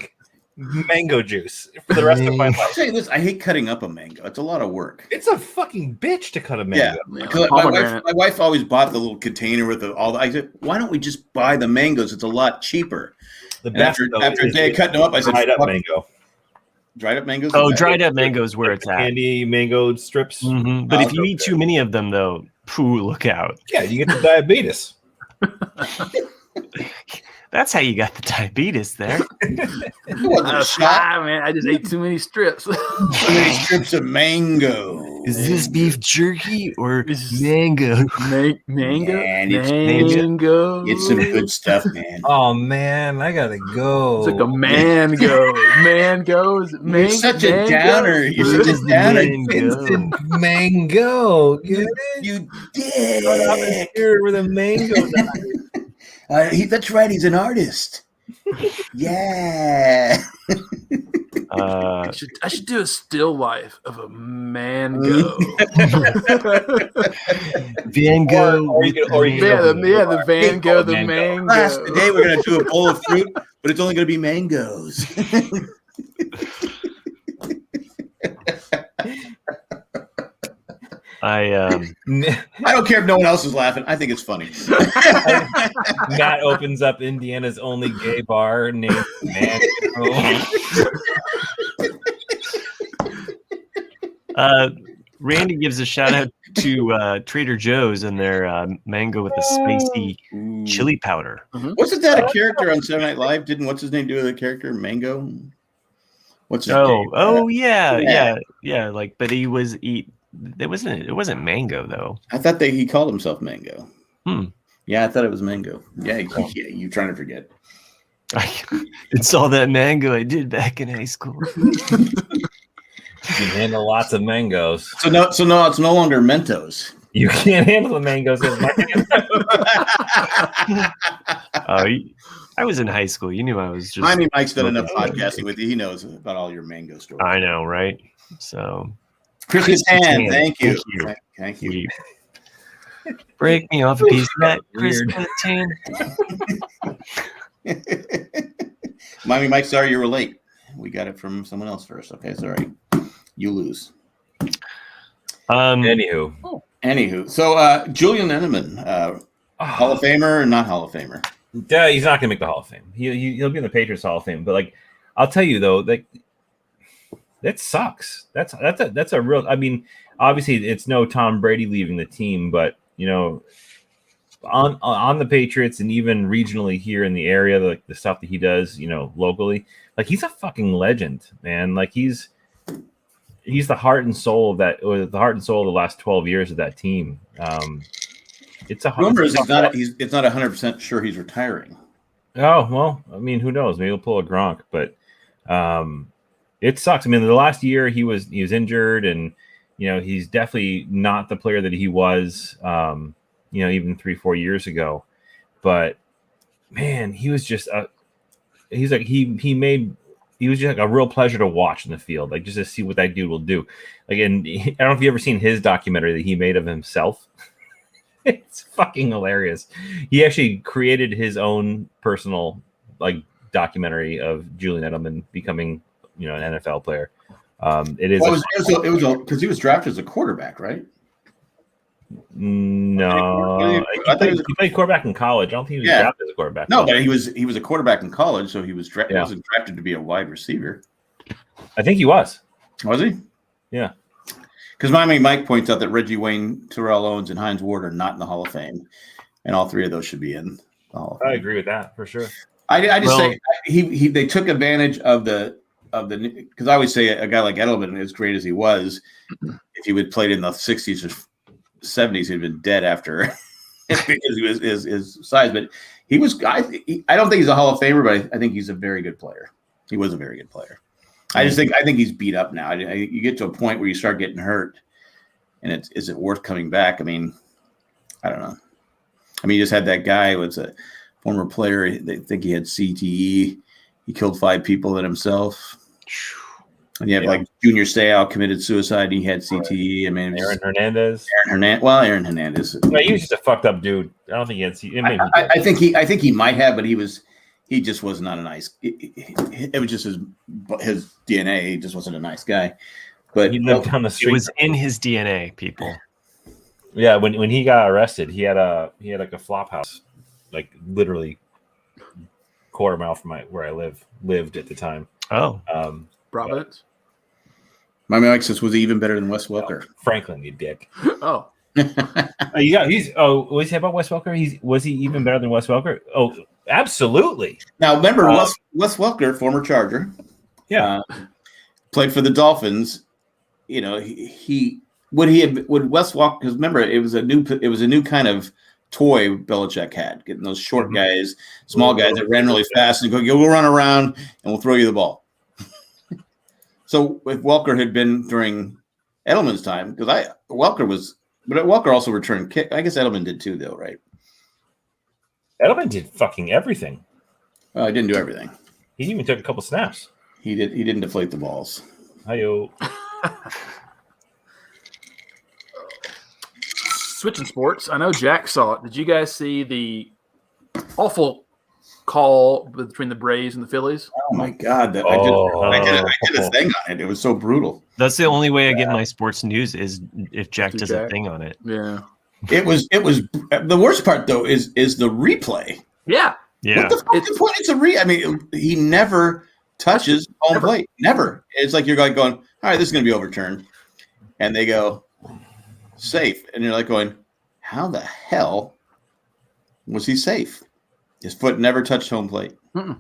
mango juice for the rest of my I'll life. tell you this: I hate cutting up a mango. It's a lot of work. It's a fucking bitch to cut a mango. Yeah, because my wife always bought the little container with all the. I said, why don't we just buy the mangoes? It's a lot cheaper. The best after a day of cutting them up, I said, dried up mango. Dried up mangoes. Oh, dried up mangoes where it's at. Candy mango strips. Mm-hmm. But if you eat too many of them, though, look out. Yeah, you get the diabetes. That's how you got the diabetes there. Man, I just ate too many strips. Too many strips of mango. Is this beef jerky or mango? Mango? Man, Mango. It's some good stuff, man. Oh man, I gotta go. It's like a mango. Mangoes. You're such a downer. You're such a downer. Instant mango. Get it? You did. Here with a mango. That's right. He's an artist. Yeah. I should do a still life of a mango. Van Gogh. The Van Gogh, the mango. Class, today we're gonna do a bowl of fruit, but it's only gonna be mangoes. I don't care if no one else is laughing. I think it's funny. Matt opens up Indiana's only gay bar named Mango. Randy gives a shout out to Trader Joe's and their mango with the spicy chili powder. Wasn't that a character on Saturday Night Live? Didn't what's his name do the character Mango? What's his name? Yeah. Like, but he was It wasn't mango though. I thought he called himself Mango. Yeah, I thought it was Mango. Yeah, you're trying to forget. It's all that mango I did back in high school. You can handle lots of mangoes. So no, it's no longer Mentos. You can't handle the mangoes as much. I was in high school. You knew I was just. I mean, Mike's done enough podcasting with you. He knows about all your mango stories. I know, right? So. Christmas Tan, thank you. Thank you. Break me off a piece of that Christmas Tan. Miami Mike, sorry you were late. We got it from someone else first. Okay, sorry. You lose. Anywho, so Julian Edelman, Hall of Famer or not Hall of Famer? He's not gonna make the Hall of Fame. He'll be in the Patriots Hall of Fame. But like, I'll tell you though, like that sucks. That's a real. I mean, obviously it's no Tom Brady leaving the team, but you know, on the Patriots and even regionally here in the area, like the stuff that he does, you know, locally, like he's a fucking legend, man. Like he's the heart and soul of that, or the heart and soul of the last 12 years of that team. It's a rumor is it's not 100% sure he's retiring. Oh well, I mean, who knows? Maybe he'll pull a Gronk, but it sucks. I mean, the last year he was injured, and you know he's definitely not the player that he was. You know, even 3-4 years ago, but man, he was just he was just like a real pleasure to watch in the field, like just to see what that dude will do. Like, and I don't know if you ever seen his documentary that he made of himself. It's fucking hilarious. He actually created his own personal like documentary of Julian Edelman becoming, you know, an NFL player. It was because he was drafted as a quarterback, right? No, he played quarterback in college. I don't think he was drafted as a quarterback. No, but he was a quarterback in college, so he wasn't drafted to be a wide receiver. I think he was. Was he? Yeah. Because Miami Mike points out that Reggie Wayne, Terrell Owens, and Hines Ward are not in the Hall of Fame, and all three of those should be in the Hall of Fame. I agree with that for sure. I just say they took advantage of the because I always say a guy like Edelman, as great as he was, if he would played in the 60s or 70s, he'd been dead after because he was his size. But he was. I don't think he's a Hall of Famer, but I think he's a very good player. He was a very good player. I think he's beat up now. You get to a point where you start getting hurt, and is it worth coming back? I mean, I don't know. I mean, you just had that guy who was a former player. They think he had CTE. He killed 5 people in himself. And you have like Junior Seau committed suicide. He had CTE. I mean, Aaron Hernandez. Aaron Hernandez. No, he was just a fucked up dude. I don't think he had CTE. I think he might have, but he just was not a nice. It was just his DNA. He just wasn't a nice guy. But he lived down the street. It was in his DNA, people. Yeah, when he got arrested, he had like a flop house, like literally quarter mile from where I lived at the time. Oh, Providence. My Mike says, was he even better than Wes Welker? Franklin, you dick. Oh. Was he about Wes Welker? Was he even better than Wes Welker? Oh, absolutely. Now remember, Wes Welker, former Charger, played for the Dolphins. You know, would Wes Welker? Because remember, it was a new kind of toy Belichick had, getting those short guys, small guys that ran really fast and go run around and we'll throw you the ball. So if Welker had been during Edelman's time, because Welker also returned kick. I guess Edelman did too, though, right? Edelman did fucking everything. Well, he didn't do everything. He even took a couple snaps. He didn't deflate the balls. Hi-yo. Switching sports. I know Jack saw it. Did you guys see the awful call between the Braves and the Phillies? Oh my God! I did a thing on it. It was so brutal. That's the only way I get my sports news is if Jack does a thing on it. Yeah. It was the worst part though is the replay. Yeah. Yeah. What the fuck is the point? It's I mean, he never touches home plate. Never. It's like you're like going, all right, this is going to be overturned, and they go safe, and you're like going, how the hell was he safe? His foot never touched home plate. Mm-mm.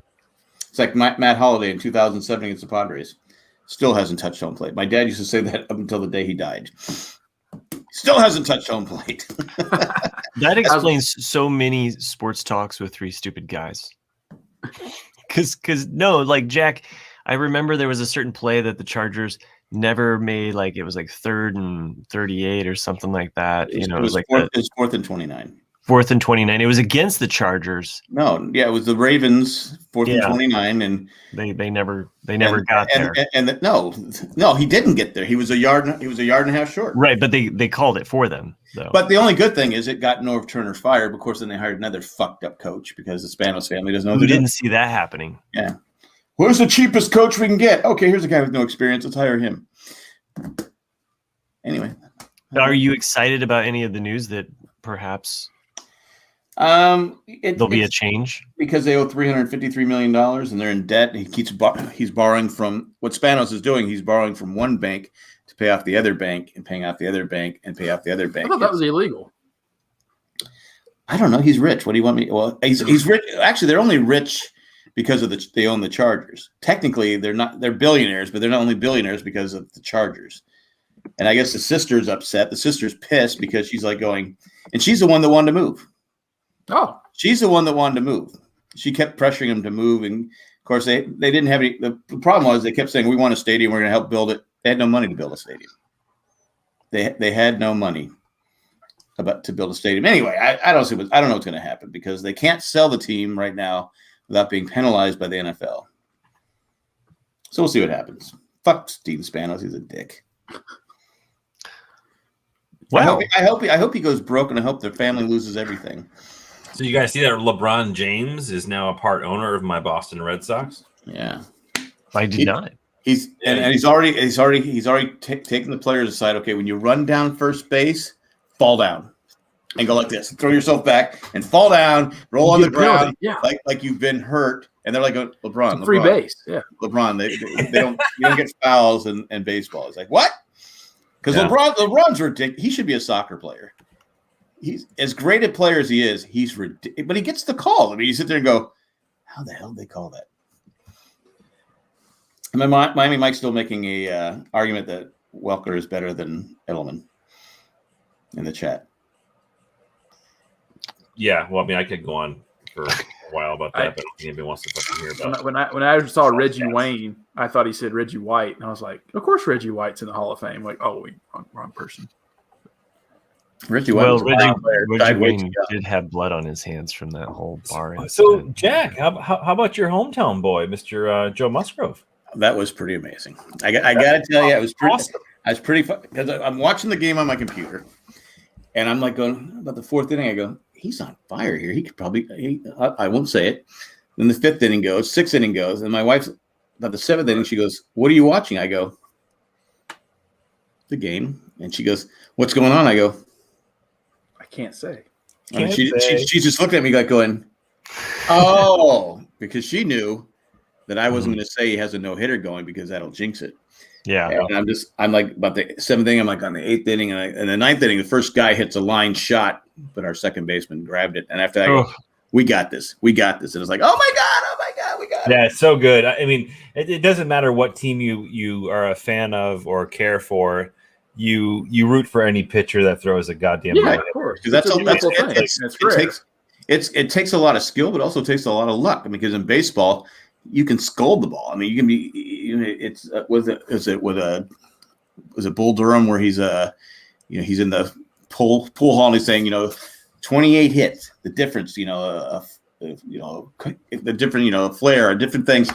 It's like Matt Holliday in 2007 against the Padres. Still hasn't touched home plate. My dad used to say that up until the day he died. Still hasn't touched home plate. That explains so many sports talks with 3 stupid guys. Because no, like Jack, I remember there was a certain play that the Chargers never made. Like it was like 3rd and 38 or something like that. It was like 4th and 29. 4th and 29. It was against the Chargers. No, yeah, it was the Ravens 4th and 29, and they never got there. No, he didn't get there. He was a yard and a half short. Right, but they called it for them though. But the only good thing is it got Norv Turner fired. Of course, then they hired another fucked up coach because the Spanos family doesn't know. We didn't see that happening. Yeah. Where's the cheapest coach we can get? Okay, here's a guy with no experience. Let's hire him. Anyway. Are you excited about any of the news that perhaps there'll be a change? Because they owe $353 million and they're in debt. He's borrowing from what Spanos is doing. He's borrowing from one bank to pay off the other bank and paying off the other bank and pay off the other bank. I thought that was illegal. I don't know. He's rich. What do you want me? Well, he's rich. Actually, they're only rich because of they own the Chargers. Technically, they're billionaires, but they're not only billionaires because of the Chargers. And I guess the sister's upset. The sister's pissed because she's like going, and she's the one that wanted to move. Oh, she's the one that wanted to move. She kept pressuring him to move, and of course they didn't have any. The problem was they kept saying, "We want a stadium. We're going to help build it." They had no money to build a stadium. They had no money to build a stadium. Anyway, I don't know what's going to happen because they can't sell the team right now without being penalized by the NFL. So we'll see what happens. Fuck Steve Spanos. He's a dick. Wow. I hope he goes broke, and I hope their family loses everything. So you guys see that LeBron James is now a part owner of my Boston Red Sox? Yeah, I did not. He's already taken the players aside. Okay, when you run down first base, fall down and go like this. Throw yourself back and fall down. Roll on the ground, like you've been hurt. And they're like, LeBron, free base, yeah. LeBron, they don't you don't get fouls in baseball. It's like what? Because LeBron's ridiculous. He should be a soccer player. He's as great a player as he is. He's ridiculous, but he gets the call. I mean, you sit there and go, "How the hell did they call that?" I mean, Miami Mike's still making a argument that Welker is better than Edelman in the chat. Yeah, well, I mean, I could go on for a while about that, but I don't think anybody wants to fucking hear about it. When I saw Reggie Wayne, I thought he said Reggie White, and I was like, "Of course, Reggie White's in the Hall of Fame." Like, oh, wrong person. Reggie Wayne did have blood on his hands from that whole bar. So, Jack, how about your hometown boy, Mr. Joe Musgrove? That was pretty amazing. I got to tell you, it was pretty awesome. I was pretty fun because I'm watching the game on my computer, and I'm like going about the fourth inning. I go, he's on fire here. He could probably. I won't say it. Then the fifth inning goes, sixth inning goes, and my wife's about the seventh inning. She goes, "What are you watching?" I go, "The game," and she goes, "What's going on?" I go, "I can't say." She just looked at me like going, "Oh," because she knew that I wasn't going to say he has a no-hitter going because that'll jinx it. Yeah. And I'm like about the seventh inning. I'm like on the eighth inning, and the ninth inning, the first guy hits a line shot, but our second baseman grabbed it. And after that, I go, we got this. And it's like, oh my God, we got it. Yeah, it's so good. I mean, it doesn't matter what team you are a fan of or care for. You root for any pitcher that throws a goddamn of course. Because it takes a lot of skill, but also takes a lot of luck. I mean, because in baseball, you can scold the ball. I mean, you can be. It's was it Bull Durham where he's he's in the pool hall and he's saying 28 hits. The difference, the different flair, different things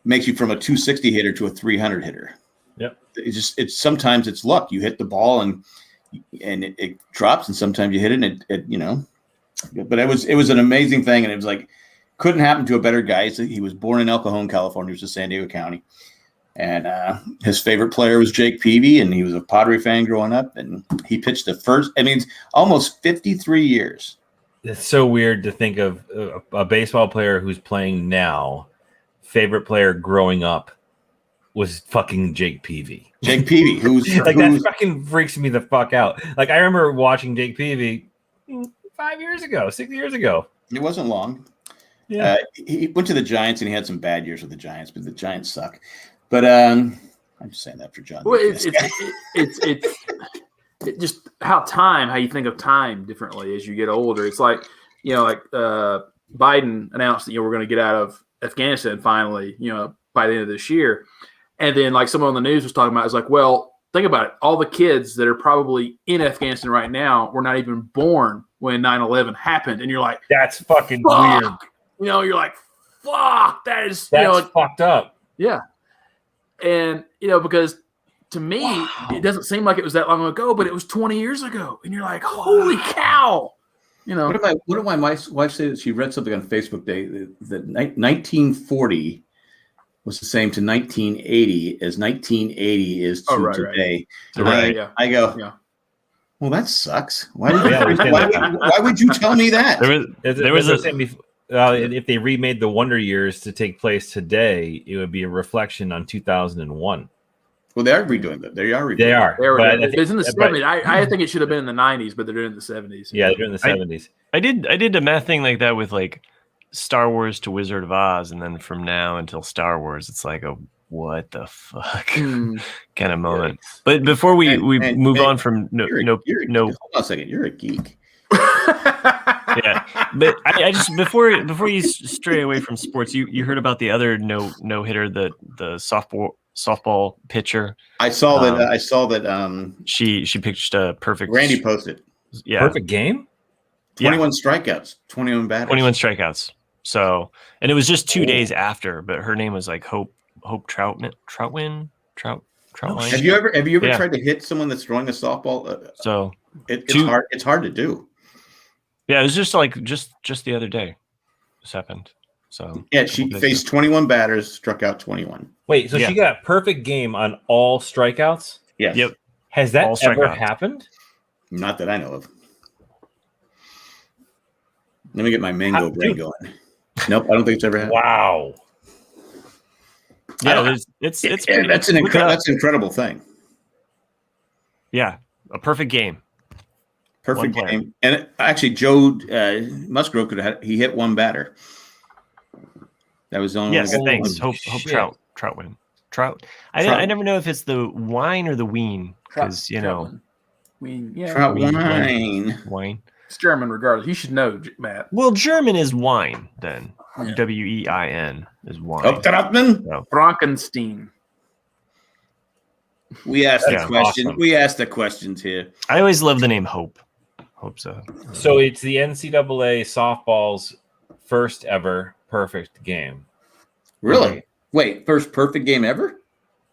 makes you from a 260 hitter to a 300 hitter. Yep. It's sometimes it's luck. You hit the ball and it drops, and sometimes you hit it and it. But it was an amazing thing, and it was like. Couldn't happen to a better guy. He was born in El Cajon, California. He was in San Diego County. And his favorite player was Jake Peavy, and he was a Padre fan growing up. And he pitched the first, almost 53 years. It's so weird to think of a baseball player who's playing now, favorite player growing up was fucking Jake Peavy. Jake Peavy, that fucking freaks me the fuck out. Like, I remember watching Jake Peavy 5 years ago, 6 years ago. It wasn't long. Yeah. He went to the Giants, and he had some bad years with the Giants, but the Giants suck. But I'm just saying that for John. Well, it's just how you think of time differently as you get older. It's like Biden announced that we're going to get out of Afghanistan finally, by the end of this year, and then like someone on the news was talking about, it's like, well, think about it. All the kids that are probably in Afghanistan right now were not even born when 9/11 happened, and you're like, that's fucking fuck! weird. You know, you're like, fuck, That's like, fucked up. Yeah. And, because to me, it doesn't seem like it was that long ago, but it was 20 years ago. And you're like, holy cow. What did my wife say that she read something on Facebook Day that 1940 was the same to 1980 as 1980 is to today. Right. I go, yeah. Well, that sucks. Why would you tell me that? There was a thing before. If they remade the Wonder Years to take place today, it would be a reflection on 2001. Well, they are redoing that. They are. It's in the 70s. I think it should have been in the 90s, but they're doing it in the 70s. Yeah, they're in the 70s. I did a math thing like that with like Star Wars to Wizard of Oz, and then from now until Star Wars, it's like a what the fuck kind of moment. But before we move on from hold on a second, you're a geek. Yeah, but I just before you stray away from sports, you heard about the other no hitter, the softball pitcher. I saw that. She pitched a perfect. Randy posted. Yeah, perfect game. 21 strikeouts, 21 batters. 21 strikeouts. So, and it was just 2 days after, but her name was like Hope Troutwine. Have you ever tried to hit someone that's throwing a softball? So it's hard. It's hard to do. Yeah, it was just the other day this happened. So yeah, she faced 21 batters, struck out 21. Wait, so she got a perfect game on all strikeouts? Yes. Yep. Has that ever happened? Not that I know of. Let me get my mango brain going. Nope, I don't think it's ever happened. Wow. Yeah, that's an incredible thing. Yeah, a perfect game. Perfect game. And actually, Joe Musgrove he hit one batter. That was the only one. Yes, thanks. Hope Troutwine. I never know if it's the wine or the ween because Ween. Yeah. Wine. It's German, regardless. You should know, Matt. Well, German is wine then. Yeah. Wein is wine. Troutman? No. Frankenstein. We asked the question. Awesome. We asked the questions here. I always love the name Hope. Hope so. So it's the NCAA softball's first ever perfect game. Really? Wait, first perfect game ever?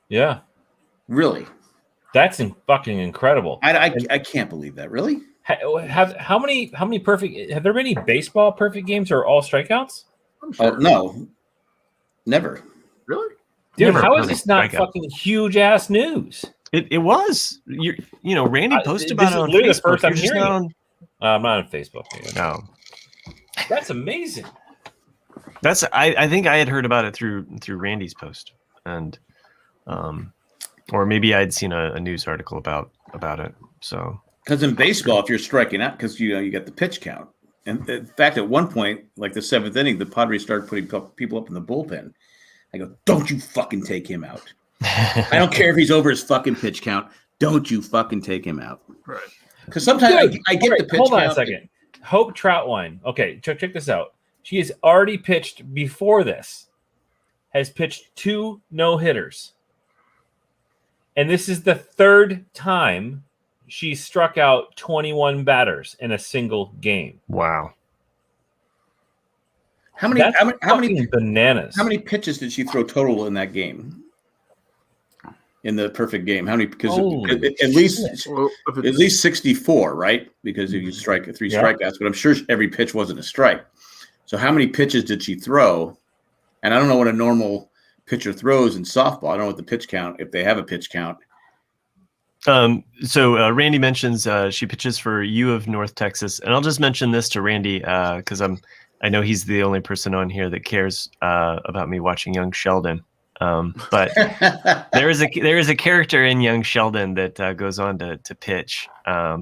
Yeah. Really? That's fucking incredible. I can't believe that. Really? How many perfect? Have there been any baseball perfect games or all strikeouts? Sure. Oh no, never. Really, dude? How is this not fucking huge ass news? It was. Randy posted about it on Facebook. The first I'm hearing it. I'm not on Facebook. No, that's amazing. That's I think I had heard about it through Randy's post, and or maybe I'd seen a news article about it. So. Because in baseball, if you're striking out, because you got the pitch count, and in fact, at one point, like the seventh inning, the Padres started putting people up in the bullpen. I go, don't you fucking take him out! I don't care if he's over his fucking pitch count. Don't you fucking take him out! Right? Because sometimes I get the pitch count. Hold on a second. Hope Troutwine. Okay, check this out. She has already pitched before this. Has pitched 2 no-hitters, and this is the third time she struck out 21 batters in a single game. Wow. How many bananas? How many pitches did she throw total in that game? In the perfect game, how many? Because at least 64, right? Because if you strike 3 strikeouts, but I'm sure every pitch wasn't a strike. So how many pitches did she throw? And I don't know what a normal pitcher throws in softball. I don't know what the pitch count, if they have a pitch count. So Randy mentions she pitches for U of North Texas, and I'll just mention this to Randy because I know he's the only person on here that cares about me watching Young Sheldon. But there is a character in Young Sheldon that goes on to pitch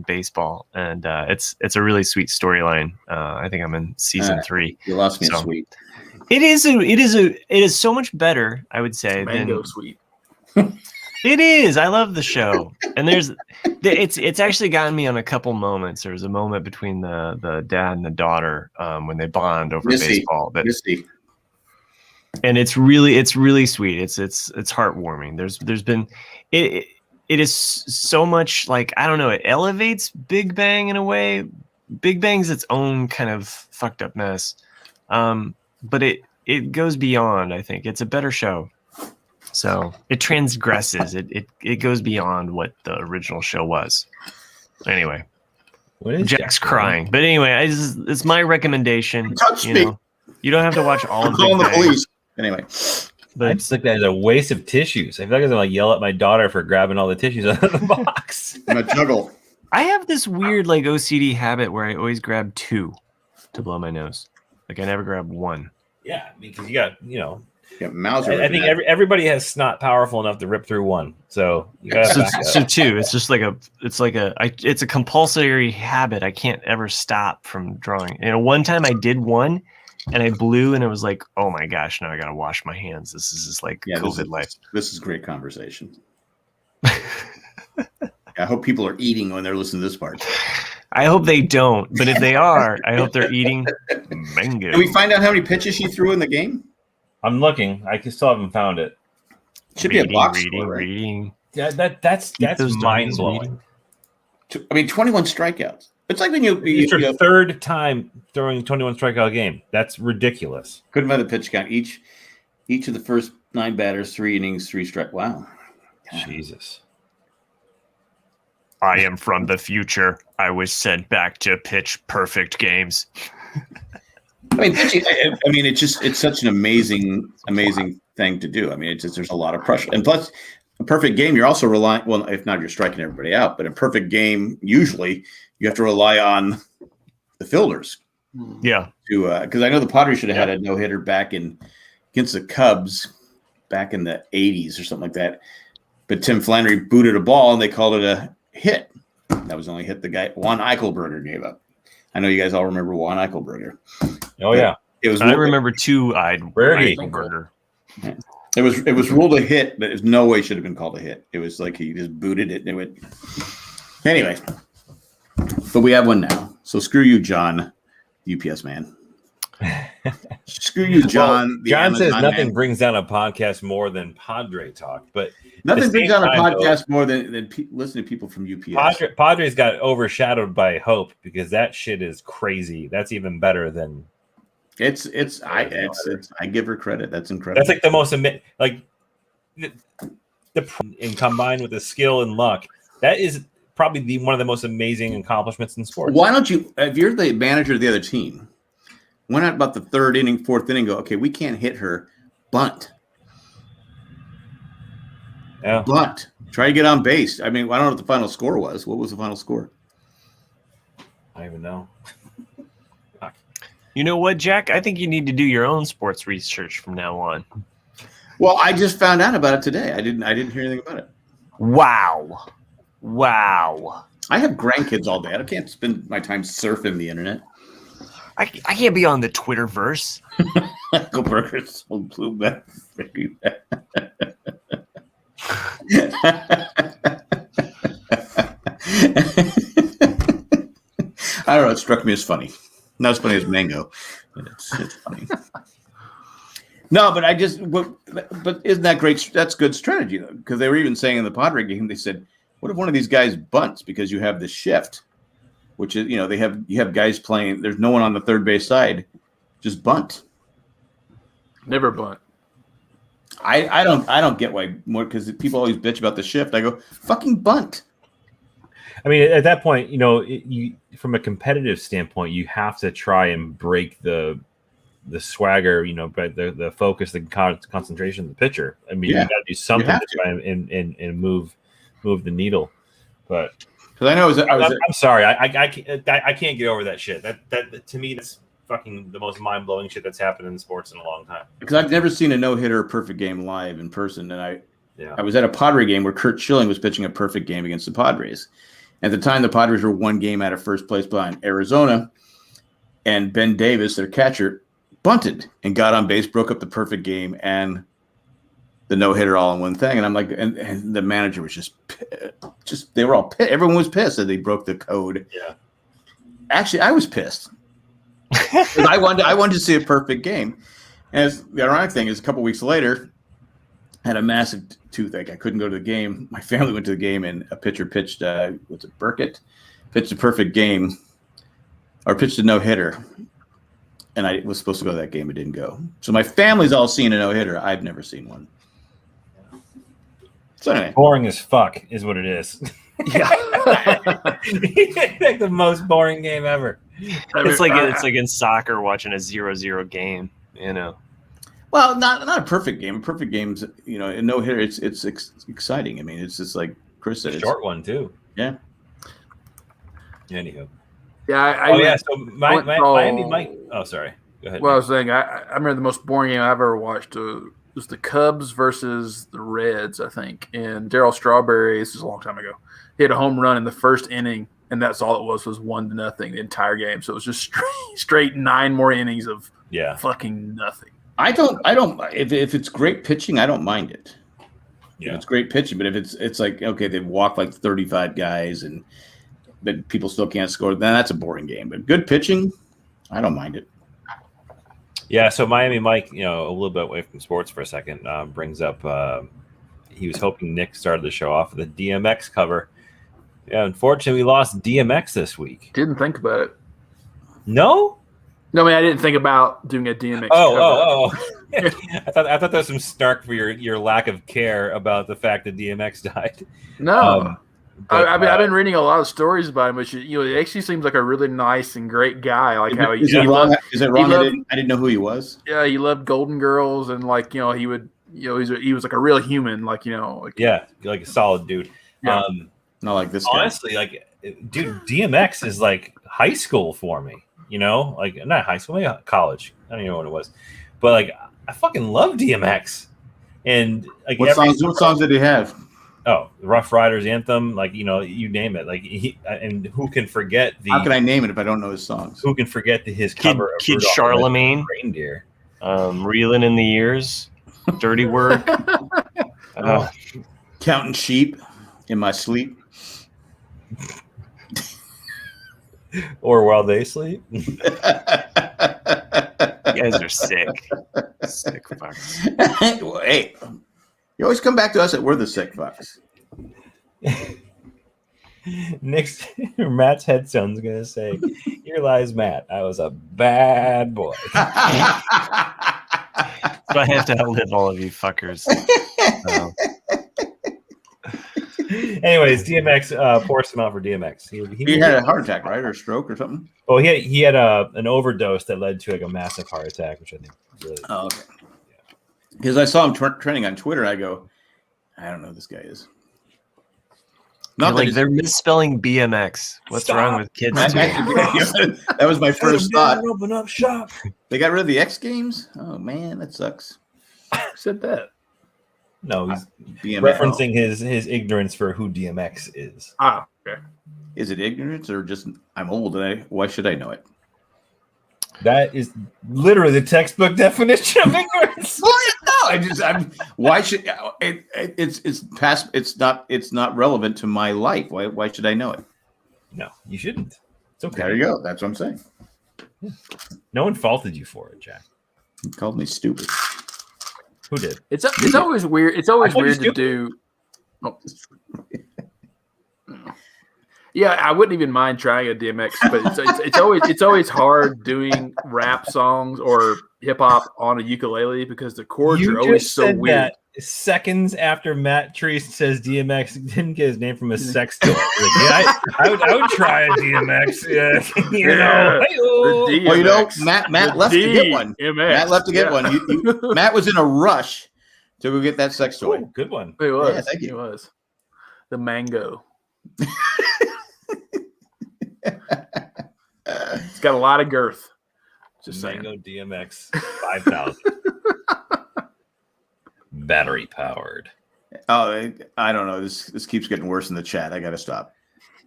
baseball, and it's a really sweet storyline. I think I'm in season 3. You lost me sweet. It is so much better, I would say. Mango sweet. It is. I love the show, and it's actually gotten me on a couple moments. There's a moment between the dad and the daughter when they bond over baseball. And it's really sweet. It's heartwarming. There's been it is so much like, I don't know. It elevates Big Bang in a way, Big Bang's its own kind of fucked up mess, but it goes beyond. I think it's a better show. So it transgresses. It goes beyond what the original show was. Anyway, Jack's crying. But anyway, it's my recommendation. You know, you don't have to watch all of Big Bang. The police. Anyway, but I just look at it as a waste of tissues. I feel like I'm gonna yell at my daughter for grabbing all the tissues out of the box. I'm a juggle. I have this weird like OCD habit where I always grab 2 to blow my nose. Like I never grab 1. Yeah, because you got Mauser. I think everybody has snot powerful enough to rip through 1. So you got so 2. It's just like it's a compulsory habit. I can't ever stop from drawing. You know, one time I did 1 and I blew and it was like, oh my gosh, now I gotta wash my hands. This is just like COVID life. This is great conversation. I hope people are eating when they're listening to this part. I hope they don't, but if they are, I hope they're eating mango. Did we find out how many pitches she threw in the game? I'm looking. I still haven't found it. Should be a box reading, score, right? reading. Yeah, that's mind blowing. I mean, 21 strikeouts. It's like when it's your third time throwing 21 strikeout game. That's ridiculous. Couldn't find the pitch count. Each of the first 9 batters, 3 innings, 3 strike. Wow. Jesus. I am from the future. I was sent back to pitch perfect games. I mean, it's such an amazing thing to do. I mean, there's a lot of pressure, and plus, a perfect game, you're also relying. Well, if not, you're striking everybody out. But a perfect game, usually, you have to rely on the fielders. Yeah. Because I know the Padres should have had a no hitter back against the Cubs back in the '80s or something like that. But Tim Flannery booted a ball, and they called it a hit. That was the only hit the guy Juan Eichelberger gave up. I know you guys all remember Juan Eichelberger. Oh yeah, it was. I remember 2-eyed Eichelberger. It was ruled a hit, but there's no way it should have been called a hit. It was like he just booted it and it went. Anyway, but we have one now. So screw you, John, UPS man. Screw you, John. Well, John says nothing brings down a podcast more than Padre talk, but nothing brings down a podcast more than listening to people from UPS. Padres got overshadowed by Hope because that shit is crazy. That's even better than. I give her credit. That's incredible. That's like the most like and combined with the skill and luck. That is probably one of the most amazing accomplishments in sports. Why don't you, if you're the manager of the other team, why not about the 3rd inning, 4th inning, go, okay, we can't hit her, bunt. Yeah. Bunt. Try to get on base. I mean, I don't know what the final score was. What was the final score? I don't even know. You know what, Jack? I think you need to do your own sports research from now on. Well, I just found out about it today. I didn't hear anything about it. Wow. I have grandkids all day. I can't spend my time surfing the internet. I can't be on the Twitterverse. Go Burgers. Blue I don't know. It struck me as funny. Not as funny as mango, but it's funny. No, but but isn't that great? That's good strategy though, because they were even saying in the Padre game, they said, "What if one of these guys bunts because you have the shift, which is you have guys playing. There's no one on the third base side, just bunt. Never bunt. I don't get why more because people always bitch about the shift. I go fucking bunt. I mean, at that point, you from a competitive standpoint, you have to try and break the swagger, but the focus, the concentration of the pitcher. I mean, you got to do something to try and move the needle. But because I know I'm sorry, I can't get over that shit. That to me, that's fucking the most mind blowing shit that's happened in sports in a long time. Because I've never seen a no hitter perfect game live in person, and I was at a Padre game where Kurt Schilling was pitching a perfect game against the Padres. At the time, the Padres were 1 game out of first place behind Arizona, and Ben Davis, their catcher, bunted and got on base, broke up the perfect game and the no-hitter all in one thing. And I'm like, and the manager was just they were all pissed. Everyone was pissed that they broke the code. Yeah. Actually, I was pissed. I wanted to see a perfect game. And the ironic thing is a couple weeks later, I had a massive toothache. I couldn't go to the game. My family went to the game, and a pitcher pitched, Burkett? Pitched a perfect game. or pitched a no-hitter. And I was supposed to go to that game. It didn't go. So my family's all seen a no-hitter. I've never seen one. So anyway. Boring as fuck is what it is. Yeah. Like the most boring game ever. It's like in soccer watching a 0-0 game, you know. Well, not a perfect game. A perfect game's, you know, a no-hitter, it's exciting. I mean, it's just like Chris said. Short one, too. Yeah. Anywho. Yeah. So Miami might. Oh, sorry. Go ahead. Well, I was saying, I remember the most boring game I've ever watched was the Cubs versus the Reds, I think. And Darryl Strawberry, this is a long time ago, he had a home run in the first inning, and that's all it was 1-0 the entire game. So it was just straight 9 more innings of fucking nothing. I don't. If it's great pitching, I don't mind it. Yeah, if it's great pitching, but if it's like, okay, they've walked like 35 guys but people still can't score, then that's a boring game. But good pitching, I don't mind it. Yeah, so Miami Mike, you know, a little bit away from sports for a second, brings up he was hoping Nick started the show off with a DMX cover. Yeah, unfortunately, we lost DMX this week. Didn't think about it. No? No, I didn't think about doing a DMX cover. Oh. I thought there was some snark for your lack of care about the fact that DMX died. No. I've been reading a lot of stories about him, which, you know, it actually seems like a really nice and great guy. Like how is it wrong? I didn't know who he was. Yeah, he loved Golden Girls, and like, you know, he would, you know, he was like a real human, like, you know, like a solid dude. Yeah. Not like this honestly, guy. like, dude, DMX is like high school for me. You know, like not high school, maybe college. I don't even know what it was, but like I fucking love DMX. And like, what songs did he have? Oh, Rough Riders Anthem, like, you know, you name it. Like and who can forget the? How can I name it if I don't know his songs? Who can forget his cover of Kid Charlemagne, Reindeer, Reeling in the Years, Dirty Work, Counting Sheep in My Sleep, or While They Sleep. You guys are sick fucks. Hey. You always come back to us that we're the sick fucks. Matt's headstone's gonna say, "Here lies Matt. I was a bad boy." So I have to outlive all of you fuckers. Anyways, DMX, poor amount for DMX. He had a heart attack, right, or a stroke, or something. Oh, he had an overdose that led to like a massive heart attack, which I think really. Oh, okay. Because I saw him trending on Twitter, I go, I don't know who this guy is. Not like they're misspelling BMX. What's wrong with kids? That was my first thought. Open up shop. They got rid of the X Games? Oh man, that sucks. Who said that? No, he's BMX. referencing his ignorance for who DMX is. Ah, okay. Is it ignorance or just I'm old and why should I know it? That is literally the textbook definition of ignorance. Why should it's past? It's not relevant to my life. Why should I know it? No, you shouldn't. It's okay. There you go. That's what I'm saying. No one faulted you for it, Jack. He called me stupid. Who did? It's always weird. It's always weird to do. Oh. Yeah, I wouldn't even mind trying a DMX, but it's always hard doing rap songs or hip hop on a ukulele because the chords are always so weird. That seconds after Matt Treese says DMX didn't get his name from a sex toy. I would try a DMX. Yeah, you know. DMX, well, you know, Matt left to get one. Matt left to get one. Matt was in a rush to go get that sex toy. Ooh, good one. It was. Yeah, thank you. It was the mango. It's got a lot of girth. Just Mango saying. DMX 5000. Battery powered. Oh, I don't know. This keeps getting worse in the chat. I got to stop.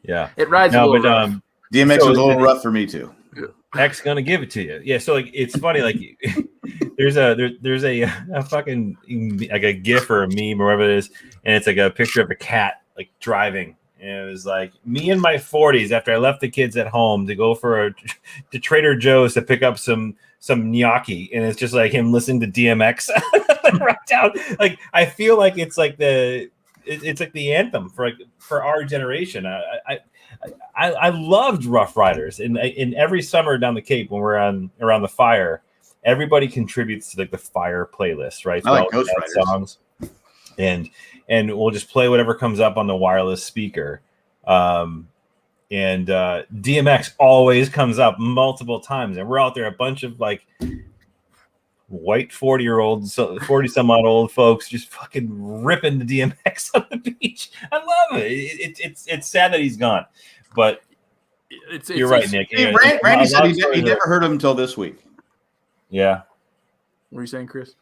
Yeah, it rides a little rough. DMX was a little rough for me too. X gonna give it to you. Yeah, so like it's funny. Like there's a fucking like a GIF or a meme or whatever it is, and it's like a picture of a cat like driving. And it was like me in my 40s after I left the kids at home to go to Trader Joe's to pick up some gnocchi, and it's just like him listening to DMX right down. Like I feel like it's like the anthem for our generation. I loved Rough Riders. In every summer down the Cape when we're around the fire, everybody contributes to like the fire playlist, right? I like Ghost Riders songs, and we'll just play whatever comes up on the wireless speaker. And DMX always comes up multiple times, and we're out there, a bunch of like white 40-year-olds, 40-some-odd old folks just fucking ripping the DMX on the beach. I love it. It's sad that he's gone, but you're right, Nick. Randy said he never heard him until this week. Yeah. What are you saying, Chris?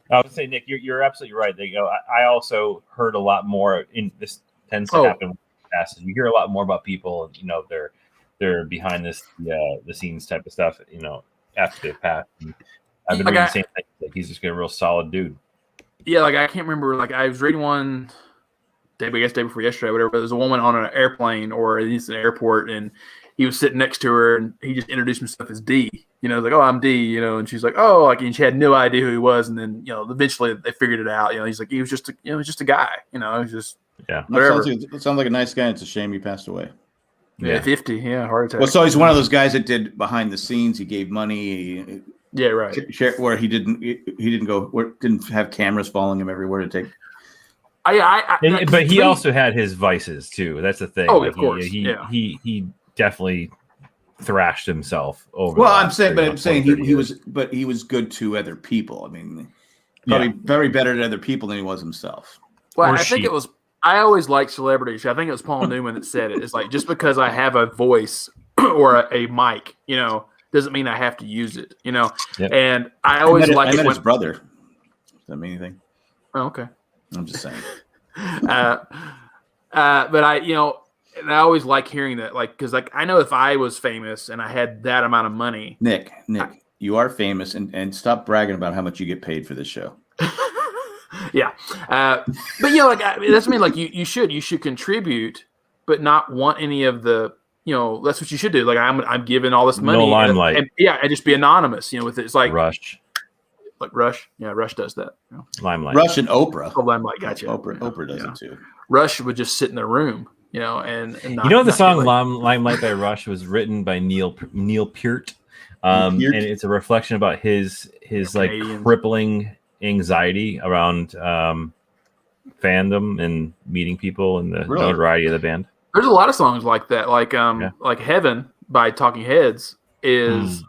I would say, Nick, you're absolutely right. I also heard a lot more. This tends to happen fast. You hear a lot more about people, they're behind the scenes type of stuff, after they've passed. I've been reading the same thing. Like, he's just a real solid dude. Yeah, like I can't remember. Like I was reading one day before yesterday, whatever. There's a woman on an airplane or at least an airport, and he was sitting next to her, and he just introduced himself as D. Like, oh, I'm D. And she's like, oh, like, and she had no idea who he was, and then eventually they figured it out. He's like, he was just a guy. He was just whatever. It sounds like a nice guy. It's a shame he passed away. Yeah, 50. Yeah, heart attack. Well, so he's one of those guys that did behind the scenes. He gave money. Yeah, right. Where he didn't have cameras following him everywhere to take. But he also had his vices too. That's the thing. Oh, of course. He definitely thrashed himself over. Well, I'm saying he was good to other people. I mean, probably very better to other people than he was himself. Well, think it was. I always liked celebrities. I think it was Paul Newman that said it. It's like, just because I have a voice or a mic, doesn't mean I have to use it. Yep. And I always liked his brother. Does that mean anything? Oh, okay. I'm just saying. But and I always like hearing that, like, because like I know if I was famous and I had that amount of money, Nick, you are famous, and stop bragging about how much you get paid for this show. Yeah, but that's me. Like you should contribute, but not want any of the. That's what you should do. Like I'm giving all this money, no limelight, and just be anonymous. With it. It's like Rush. Like Rush, Rush does that. Limelight. Rush and Oprah. Oh, Limelight, gotcha. Oprah does it too. Rush would just sit in the room, and not, the song "Limelight" by Rush was written by Neil Peart, and it's a reflection about his like crippling anxiety around fandom and meeting people and the notoriety of the band. There's a lot of songs like that, like "Heaven" by Talking Heads. That's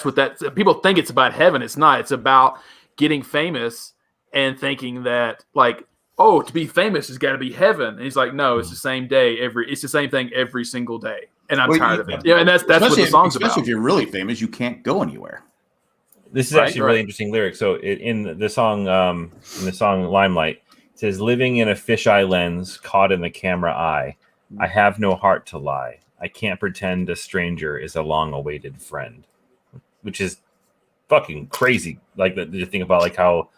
what that people think it's about heaven. It's not. It's about getting famous and thinking that like, oh, to be famous has got to be heaven. And he's like, no, it's the same day it's the same thing every single day. And I'm tired of it. Yeah, and that's what the song's about. Especially if you're really famous, you can't go anywhere. This is actually a really interesting lyric. So in the song "Limelight," it says, "Living in a fisheye lens, caught in the camera eye. I have no heart to lie. I can't pretend a stranger is a long-awaited friend," which is fucking crazy. Like to think about like how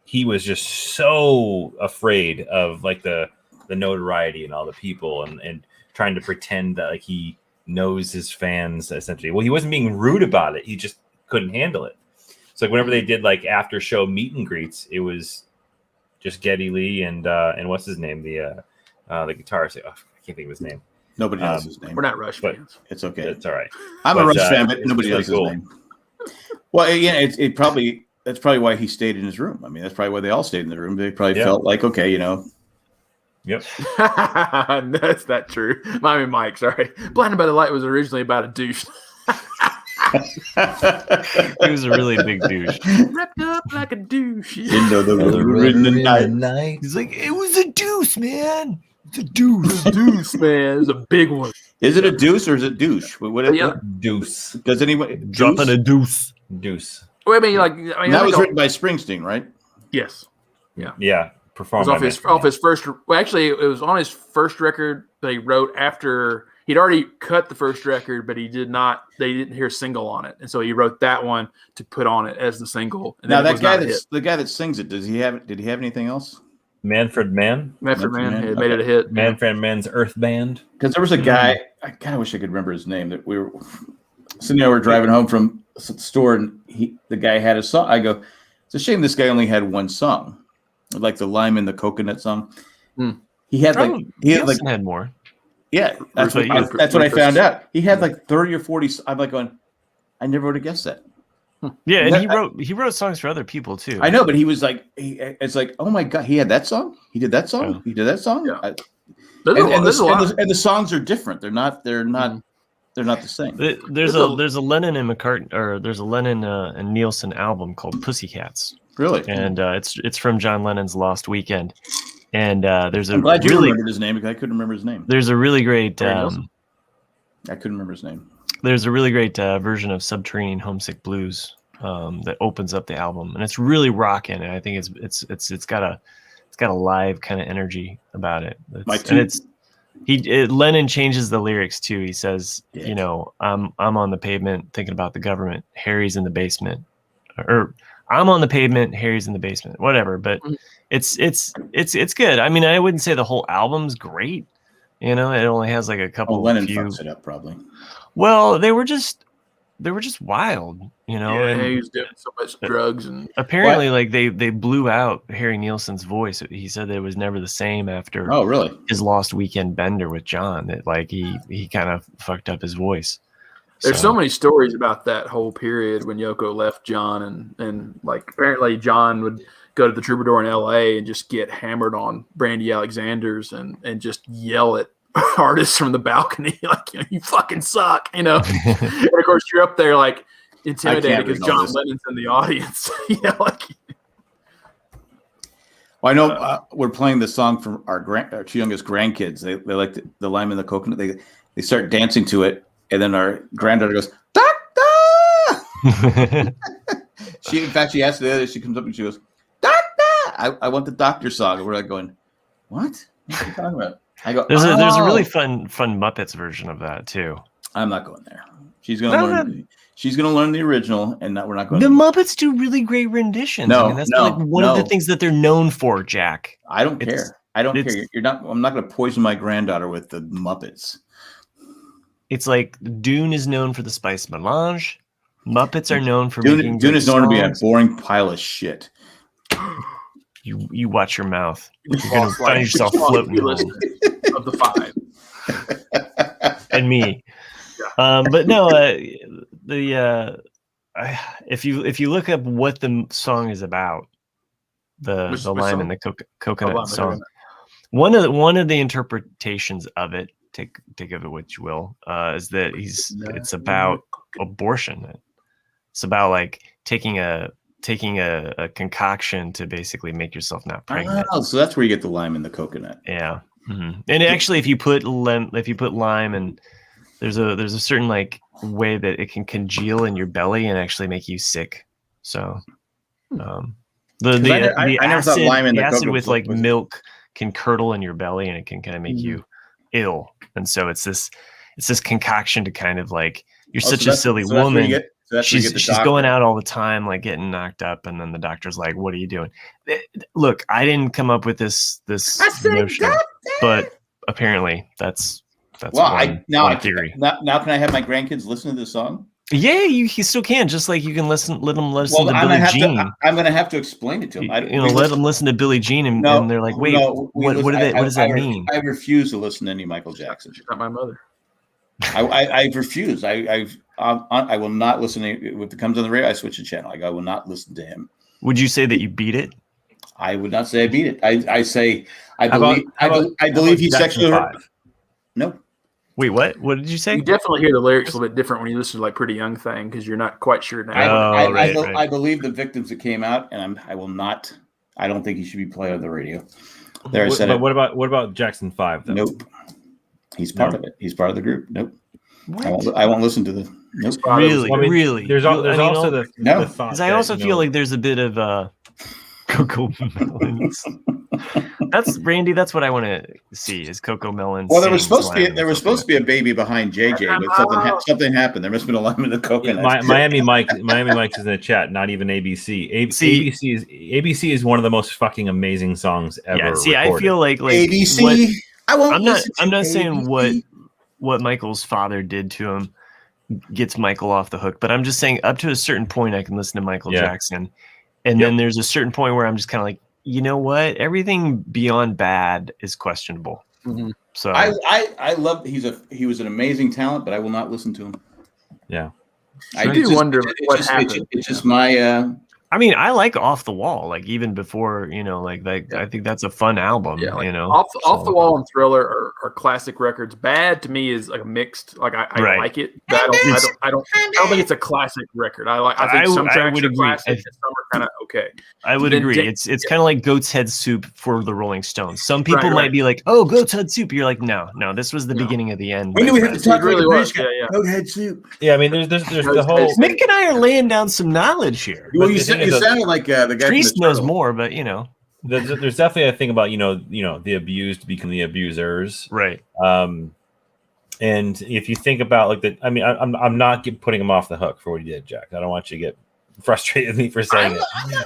he was just so afraid of like the notoriety and all the people and trying to pretend that like he knows his fans essentially. Well, he wasn't being rude about it. He just couldn't handle it. So like whenever they did like after show meet and greets, it was just Geddy Lee and what's his name? The guitarist. Oh, I can't think of his name. Nobody knows his name. We're not Rush fans. It's okay. It's all right. I'm a Rush fan, but nobody knows his name. Well, yeah, that's probably why he stayed in his room. I mean, that's probably why they all stayed in the room. They probably felt like, okay, Yep. That's not true. Miami Mike, sorry. Blinded by the Light was originally about a douche. He was a really big douche. Wrapped up like a douche. Into the night. He's like, it was a deuce, man. It's a deuce. Deuce, man. It's a big one. Is it a deuce or is it douche? Deuce. Does anyone dropping a deuce? Deuce. Well, that was written by Springsteen, right? Yes. Yeah. Performed off his first. Well, actually, it was on his first record that he wrote after he'd already cut the first record, but they didn't hear a single on it, and so he wrote that one to put on it as the single. And now the guy that sings it, did he have anything else? Manfred Mann made it a hit. Manfred Mann's Earth Band. Because there was a guy, I kind of wish I could remember his name. That we were sitting there, we're driving home from the store, and the guy had a song. I go, it's a shame this guy only had one song, like the Lime and the Coconut song. He had like Nielsen had more. Yeah, that's what I found out. He had like 30 or 40. I'm like going, I never would have guessed that. Yeah, and he wrote songs for other people too. I know, but he was like, it's like, oh my god, he had that song. He did that song. He did that song. Yeah. And the songs are different. They're not the same. There's a Lennon and McCartney, or there's a Lennon and Nielsen album called Pussycats. Really? And it's from John Lennon's Lost Weekend. And there's I'm glad you remembered his name because I couldn't remember his name. There's a really great. I couldn't remember his name. There's a really great version of Subterranean Homesick Blues that opens up the album, and it's really rocking. And I think it's got a live kind of energy about it. Lennon changes the lyrics too. He says, you know, I'm on the pavement thinking about the government. Harry's in the basement, or I'm on the pavement. Harry's in the basement. Whatever, but it's good. I mean, I wouldn't say the whole album's great. You know, it only has like a couple. Lennon fucks it up probably. Well, they were just wild, you know. Yeah, and he was doing so much drugs and apparently, like they blew out Harry Nielsen's voice. He said that it was never the same after. Oh, really? His Lost Weekend bender with John. That like he kind of fucked up his voice. There's so many stories about that whole period when Yoko left John, and like apparently John would go to the Troubadour in L.A. and just get hammered on Brandy Alexander's and just yell at artists from the balcony like, you know, you fucking suck, you know. And of course you're up there like intimidated because John Lennon's in the audience. You know, like. Well, I know we're playing the song from our two youngest grandkids. They like the Lime and the Coconut. They start dancing to it, and then our granddaughter goes, "Doctor!" She asked the other. She comes up and she goes, "Doctor! I want the doctor song." And we're like going, "What? What are you talking about?" I go, there's a really fun Muppets version of that too. I'm not going there. She's gonna learn. She's gonna learn the original, and we're not going. The Muppets do really great renditions. No, I mean, that's like one of the things that they're known for, Jack. I don't care. I don't care. You're not. I'm not gonna poison my granddaughter with the Muppets. It's like Dune is known for the spice melange. Muppets are known for Dune is known to be a boring pile of shit. You watch your mouth. You're gonna find yourself floating of the five. And me. Yeah. But no, if you look up what the song is about, the lime and the coconut song, one of the interpretations of it, take of it what you will, is that it's about abortion. It's about like taking a concoction to basically make yourself not pregnant. Oh, so that's where you get the lime and the coconut. Yeah. Mm-hmm. And actually, if you put lime and there's a certain like way that it can congeal in your belly and actually make you sick. So the acid with like milk can curdle in your belly and it can kind of make you ill. And so it's this concoction to kind of like, you're such a silly woman. She's going out all the time, like getting knocked up, and then the doctor's like, "What are you doing?" Look, I didn't come up with this notion, but apparently that's one theory. Now can I have my grandkids listen to this song? Yeah, you still can. Just like you can let them listen to Billie Jean. I'm going to have to explain it to them. Let them listen to Billie Jean, and they're like, "Wait, what does that mean?" I refuse to listen to any Michael Jackson. She's not my mother. I refuse. I will not listen to it. If it comes on the radio, I switch the channel. I will not listen to him. Would you say that you beat it? I would not say I beat it. I say I believe he's sexually harassed. No. Wait, what? What did you say? You definitely hear the lyrics a little bit different when you listen to like Pretty Young Thing because you're not quite sure now. I believe the victims that came out, and I will not. I don't think he should be played on the radio. There, I said it. What about Jackson 5? Though? Nope. He's part of it. He's part of the group. Nope. I won't listen to the. Nope. Really. There's also the thought. Because I also feel like there's a bit of Coco Melons. That's Randy. That's what I want to see is Coco Melons. Well, there was supposed to be a baby behind JJ, but something happened. There must have been a lime in the coconut. Miami Mike is in the chat. Not even ABC. ABC is one of the most fucking amazing songs ever. Yeah. See, recorded. I feel like ABC. I'm not saying what Michael's father did to him gets Michael off the hook, but I'm just saying up to a certain point I can listen to Michael Jackson, and then there's a certain point where I'm just kind of like, you know what? Everything beyond bad is questionable. Mm-hmm. So I love. He was an amazing talent, but I will not listen to him. Yeah. I do wonder what happened. It's just my. I mean, I like Off the Wall, like even before, I think that's a fun album, Yeah, Off the Wall and Thriller are classic records. Bad to me is like a mixed. Like I like it, but I don't think it's a classic record. I think some tracks are classic and some are kind of okay. I would agree. It's kind of like Goat's Head Soup for the Rolling Stones. Some people might be like, "Oh, Goat's Head Soup." You're like, "No, this was the beginning of the end." When do we have to talk really about Goat's Head Soup? Yeah, I mean, there's the whole. Mick and I are laying down some knowledge here. Well, you sounded like the guy. Priest knows more, but there's definitely a thing about the abused become the abusers, right? And if you think about I'm not putting him off the hook for what he did, Jack. I don't want you to get frustrated with me for saying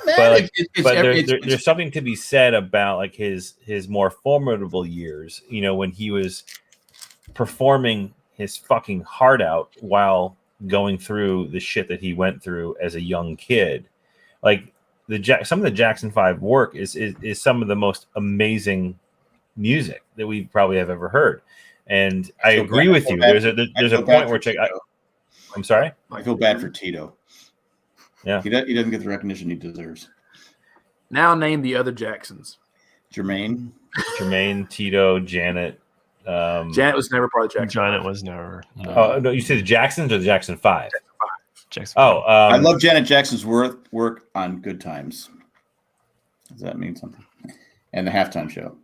it. There's something to be said about like his more formidable years. When he was performing his fucking heart out while going through the shit that he went through as a young kid, like. Some of the Jackson 5 work is some of the most amazing music that we probably have ever heard, and I agree with you. There's a point where I'm sorry. I feel bad for Tito. Yeah, he doesn't get the recognition he deserves. Now name the other Jacksons. Jermaine, Tito, Janet. Janet was never part of Jackson. Janet was never. No. Oh no, you said the Jacksons or the Jackson 5? Jackson. I love Janet Jackson's work on Good Times. Does that mean something? And the halftime show.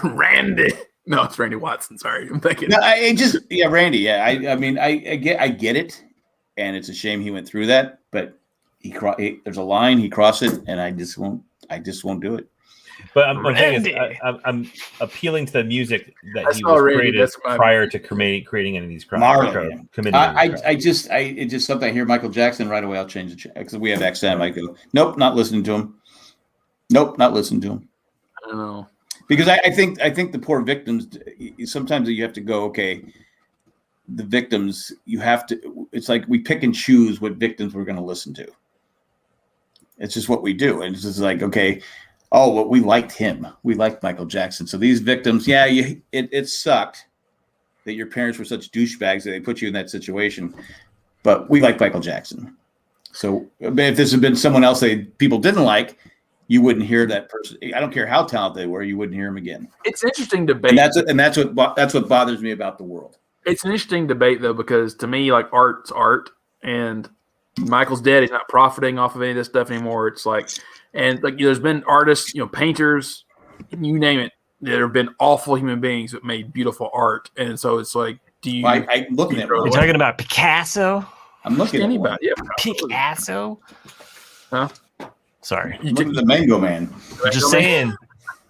Randy. No, it's Randy Watson. Sorry, I'm thinking. No, Randy. Yeah, I mean, I get it, and it's a shame he went through that. But there's a line he crossed it, and I just won't do it. But I'm appealing to the music that he was created prior to creating any of these crimes. It's just something I hear Michael Jackson right away. I'll change the because we have XM. I go, nope, not listening to him. Nope, not listening to him. I don't know because I think the poor victims. Sometimes you have to go. Okay, the victims. You have to. It's like we pick and choose what victims we're going to listen to. It's just what we do, and it's just like okay. Oh, well, we liked him. We liked Michael Jackson. So these victims, it sucked that your parents were such douchebags that they put you in that situation. But we like Michael Jackson. So if this had been someone else that people didn't like, you wouldn't hear that person. I don't care how talented they were, you wouldn't hear him again. It's interesting debate. And that's what bothers me about the world. It's an interesting debate though, because to me, like art's art, and Michael's dead. He's not profiting off of any of this stuff anymore. It's like. And like there's been artists, painters, you name it, that have been awful human beings that made beautiful art. And so it's like, I'm looking at. You're talking about Picasso? I'm looking at anybody. Yeah, Picasso. Huh? Sorry. Look at the Mango Man. Just saying.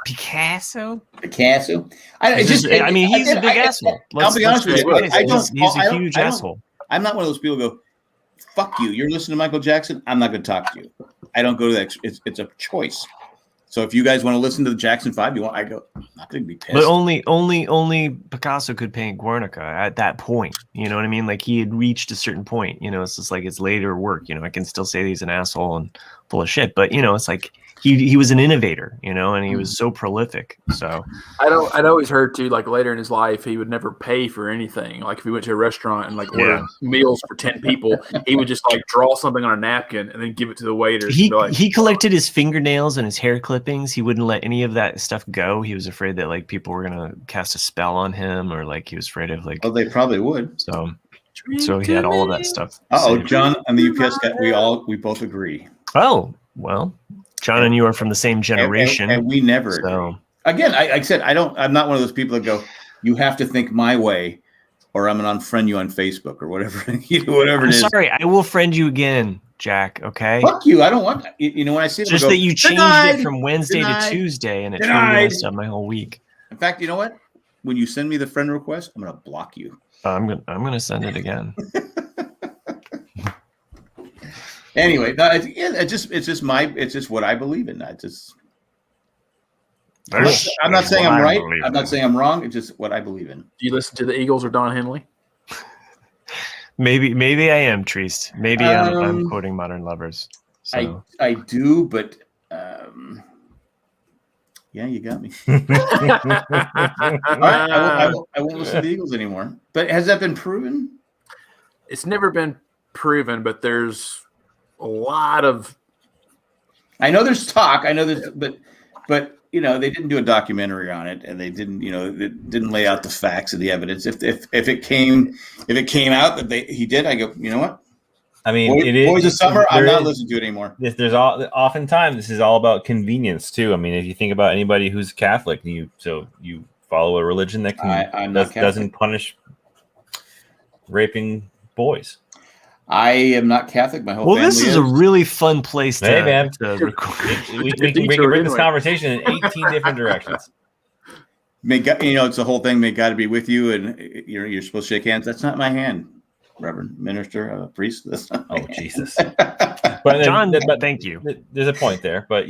Picasso. I mean, he's a big asshole. I'll be honest with you. He's a huge asshole. I'm not one of those people who go, fuck you. You're listening to Michael Jackson. I'm not going to talk to you. I don't go to that. It's a choice. So if you guys want to listen to the Jackson 5, I go, I'm not going to be pissed. But only Picasso could paint Guernica at that point. You know what I mean? Like he had reached a certain point. It's just like it's later work. I can still say he's an asshole and full of shit. But it's like he was an innovator. And he was so prolific. So I'd always heard too, like later in his life, he would never pay for anything. Like if he went to a restaurant and like ordered meals for 10 people, he would just like draw something on a napkin and then give it to the waiters. He collected his fingernails and his hair clippings. He wouldn't let any of that stuff go. He was afraid that like people were gonna cast a spell on him, or like he was afraid of like. Oh, they probably would. So he had all of that stuff. John and the UPS guy, we both agree. Oh well. John and you are from the same generation, and we never. So again, I said I'm not one of those people that go. You have to think my way, or I'm going to unfriend you on Facebook or whatever. Whatever it is. Sorry, I will friend you again, Jack. Okay. Fuck you. I don't want. When I see just that you changed it from Wednesday to Tuesday, and it totally messed up my whole week. In fact, you know what? When you send me the friend request, I'm going to block you. I'm gonna send it again. Anyway, it's just what I believe in. I'm not saying I'm right. I'm not saying I'm wrong. It's just what I believe in. Do you listen to the Eagles or Don Henley? Maybe I am, Treist. Maybe I'm quoting Modern Lovers. So. I do, but I Yeah, you got me. All right, I won't listen to the Eagles anymore. But has that been proven? It's never been proven, but there's a lot of. I know there's talk. I know there's, but they didn't do a documentary on it, and they didn't, they didn't lay out the facts of the evidence. If it came out that he did, I go, you know what? I mean, Boys of Summer, I'm not listening to it anymore. Oftentimes this is all about convenience too. I mean, if you think about anybody who's Catholic, you follow a religion that doesn't punish raping boys. I am not Catholic. My whole family this is a really fun place to record. We can bring this conversation in 18 different directions. May God, it's the whole thing. May God be with you, and you're supposed to shake hands. That's not my hand, Reverend Minister, priest. That's not my hand. Jesus. But John, thank you. There's a point there, but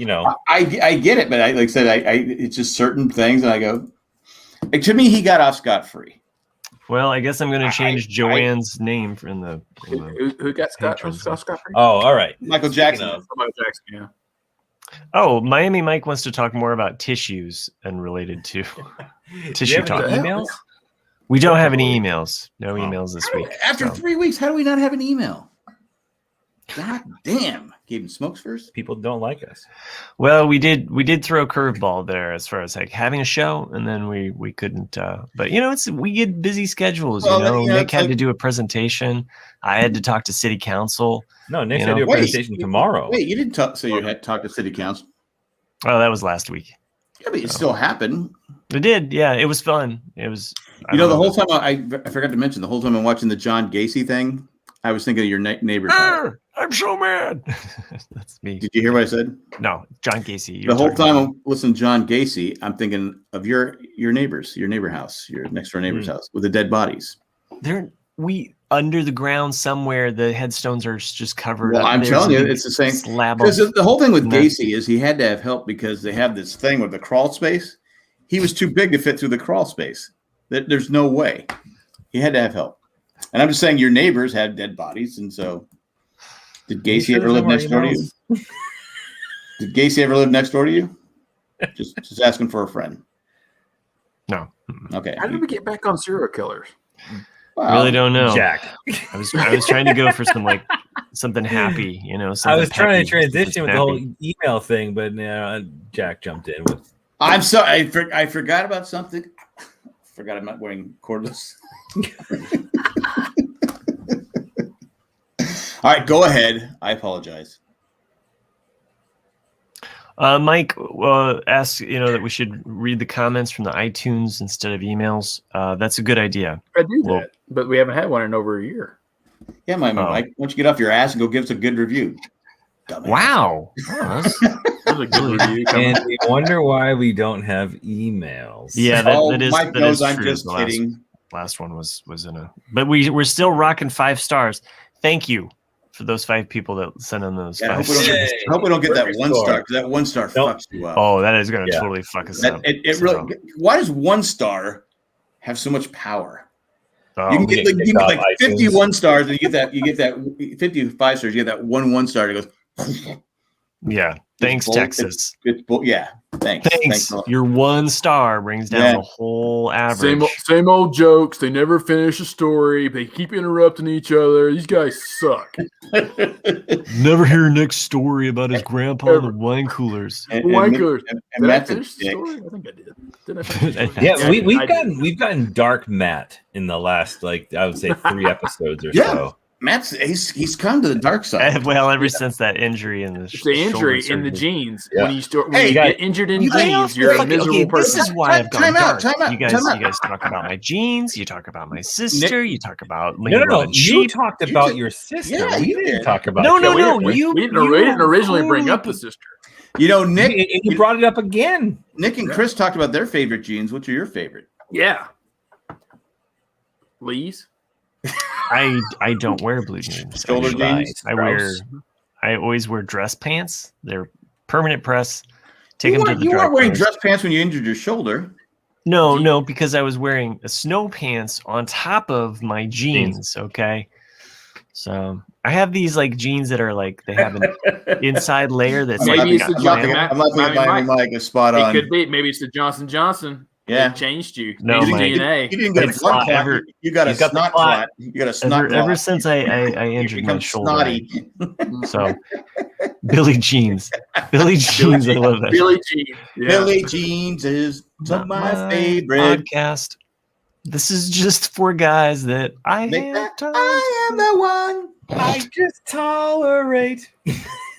I get it, but like I said, it's just certain things, and I go. To me, he got off scot-free. Well, I guess I'm going to change Joanne's name in the. Who got scot-free? Oh, all right. Michael Jackson. Yeah. Oh, Miami Mike wants to talk more about tissues and related to tissue talk. Emails? We don't have any emails. No emails this week. After 3 weeks, how do we not have an email? God damn. Gave him smokes first. People don't like us. Well, we did throw a curveball there as far as like having a show, and then we couldn't. But we get busy schedules. Nick had to do a presentation. I had to talk to city council. No, Nick's gonna do a presentation tomorrow. Wait, you didn't talk. So you had to talk to city council. Oh, that was last week. Yeah, but it still happened. It did. Yeah, it was fun. It was. The whole time I forgot to mention the whole time I'm watching the John Gacy thing, I was thinking of your neighbor. I'm so mad. That's me. Did you hear what I said? No, John Gacy. The whole time I'm listening to John Gacy, I'm thinking of your neighbors, your neighbor house, your next door neighbor's house with the dead bodies. We under the ground somewhere. The headstones are just covered. Well, I'm telling you, it's the same. Slab. Because the whole thing with Gacy is he had to have help because they have this thing with the crawl space. He was too big to fit through the crawl space. There's no way. He had to have help. And I'm just saying your neighbors had dead bodies, and so. Did Gacy ever live next door to you? Did Gacy ever live next door to you? Just asking for a friend. No. Okay. How did we get back on serial killers? Wow. Really don't know. Jack. I was trying to go for something happy, I was trying to transition with the whole email thing, but Jack jumped in with. I'm sorry. I forgot about something. Forgot I'm not wearing cordless. All right, go ahead. I apologize. Mike asked, that we should read the comments from the iTunes instead of emails. That's a good idea. I do that, but we haven't had one in over a year. Yeah, Mike, why don't you get off your ass and go give us a good review? Dumbass. Wow. That's a good review. And we wonder why we don't have emails. Yeah, that is. Mike knows I'm just the kidding. Last one was in a, but we're still rocking 5 stars. Thank you for those 5 people that sent in those 5 I stars. hope we don't get that 1 star because that 1 star fucks you up. Oh, that is going to totally fuck us up. Really. Why does 1 star have so much power? Oh, you can get like 51 stars, and you get that 55 stars. You get that 1 star. It goes. Yeah. Thanks, Texas. Thanks. Your 1 star brings down the whole average. Same old jokes. They never finish a story. They keep interrupting each other. These guys suck. Never hear Nick's story about his grandpa and the wine coolers. Wine coolers. Did I finish the story? I think I did. Did I finish the story? Yeah, we've gotten dark Matt in the last I would say 3 episodes or so. Matt's he's come to the dark side. Well, ever since that injury in the injury in the genes. Yeah. When you get injured in genes, you're a miserable person. This is why I've gone dark. Time out. You guys talk about my genes. You talk about my sister. You talk about no. You talked about your sister. Yeah, we didn't talk about. No. We didn't originally bring up the sister. Nick, you brought it up again. Nick and Chris talked about their favorite genes. Which are your favorite? Yeah, Lee's. I don't wear blue jeans. Shoulder jeans. I always wear dress pants. They're permanent press. Take them to the You weren't wearing cleaners. dress pants when you injured your shoulder. No, because I was wearing a snow pants on top of my jeans. Okay. So I have these like jeans that are like they have an inside layer that's Maybe like it's the I'm not thinking Miami Mike is spot on. It could be. Maybe it's the Johnson Johnson. Yeah. It changed you. No, Changed Mike. DNA. You didn't get a blood clot. You got a snot clot. You got a snot clot. Ever since I injured my shoulder. Snotty. So Billy Jeans. Billy Jeans, I love that. Billy Jeans. Yeah. Billy Jeans is my favorite podcast. This is just for guys that I am the one. I just tolerate.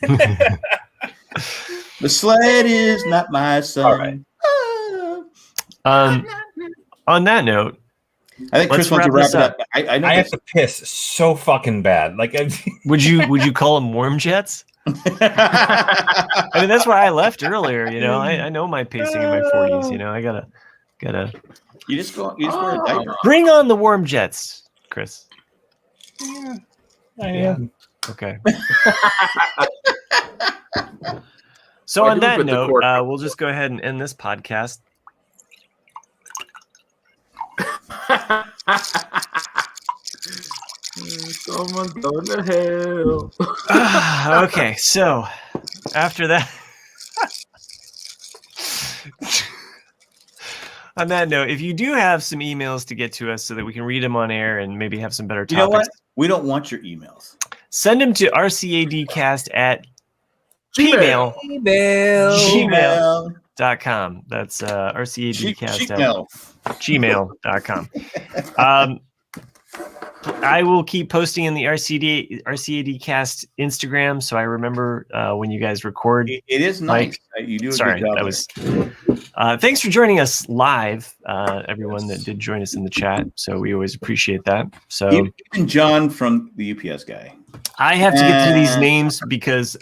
The sled is not my son. All right. On that note, I think Chris wants to wrap it up. I know I have to piss so fucking bad. Like, would you call them warm jets? I mean, that's why I left earlier. You know, I know my pacing in my 40s. You know, I gotta. You just wear a diaper. Bring on the warm jets, Chris. yeah, I am. Okay. So on that note, we'll just go ahead and end this podcast. Someone's going to hell. Okay, so after that, on that note, if you do have some emails to get to us so that we can read them on air and maybe have some better topics, you know what? We don't want your emails. Send them to rcadcast@gmail.com. That's rcadcast@gmail.com. I will keep posting in the RCADcast Instagram, so I remember when you guys record. It is nice. You do a Sorry, good job. that was. Thanks for joining us live, everyone that did join us in the chat. So we always appreciate that. So even John from the UPS guy. I have to get through these names because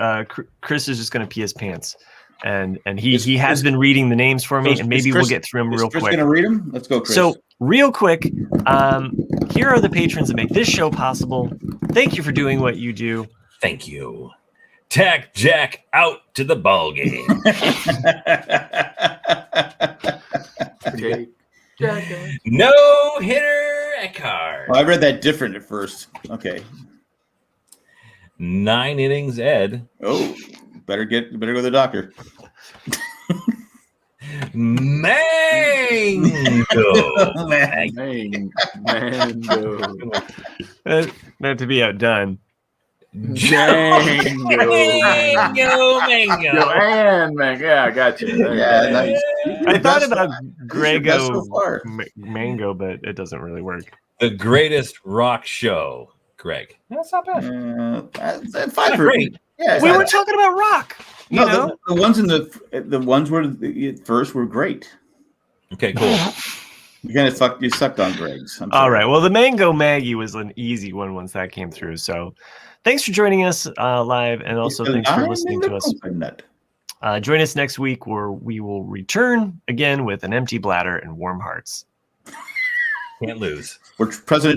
Chris is just going to pee his pants, and he has been reading the names for me, and maybe we'll get through them real quick. Chris going to read them? Let's go, Chris. So real quick, here are the patrons that make this show possible. Thank you for doing what you do. Thank you. Tack Jack out to the ball game. No hitter Eckhart. Oh, I read that different at first. Okay. 9 innings Ed. Oh, better go to the doctor. Mango. Mango. Not to be outdone. Mango. Yeah, I got you. Yeah, nice. I thought about Grego so far. Mango, but it doesn't really work. The greatest rock show, Greg. That's not bad. 5 for great. Yeah, We were talking about rock. You know? the ones in the ones where at first were great. Okay, cool. You sucked on Greg's. All right. Well, the Mango Maggie was an easy one once that came through. So thanks for joining us live, and also thanks for listening to us. Join us next week where we will return again with an empty bladder and warm hearts. Can't lose. We're President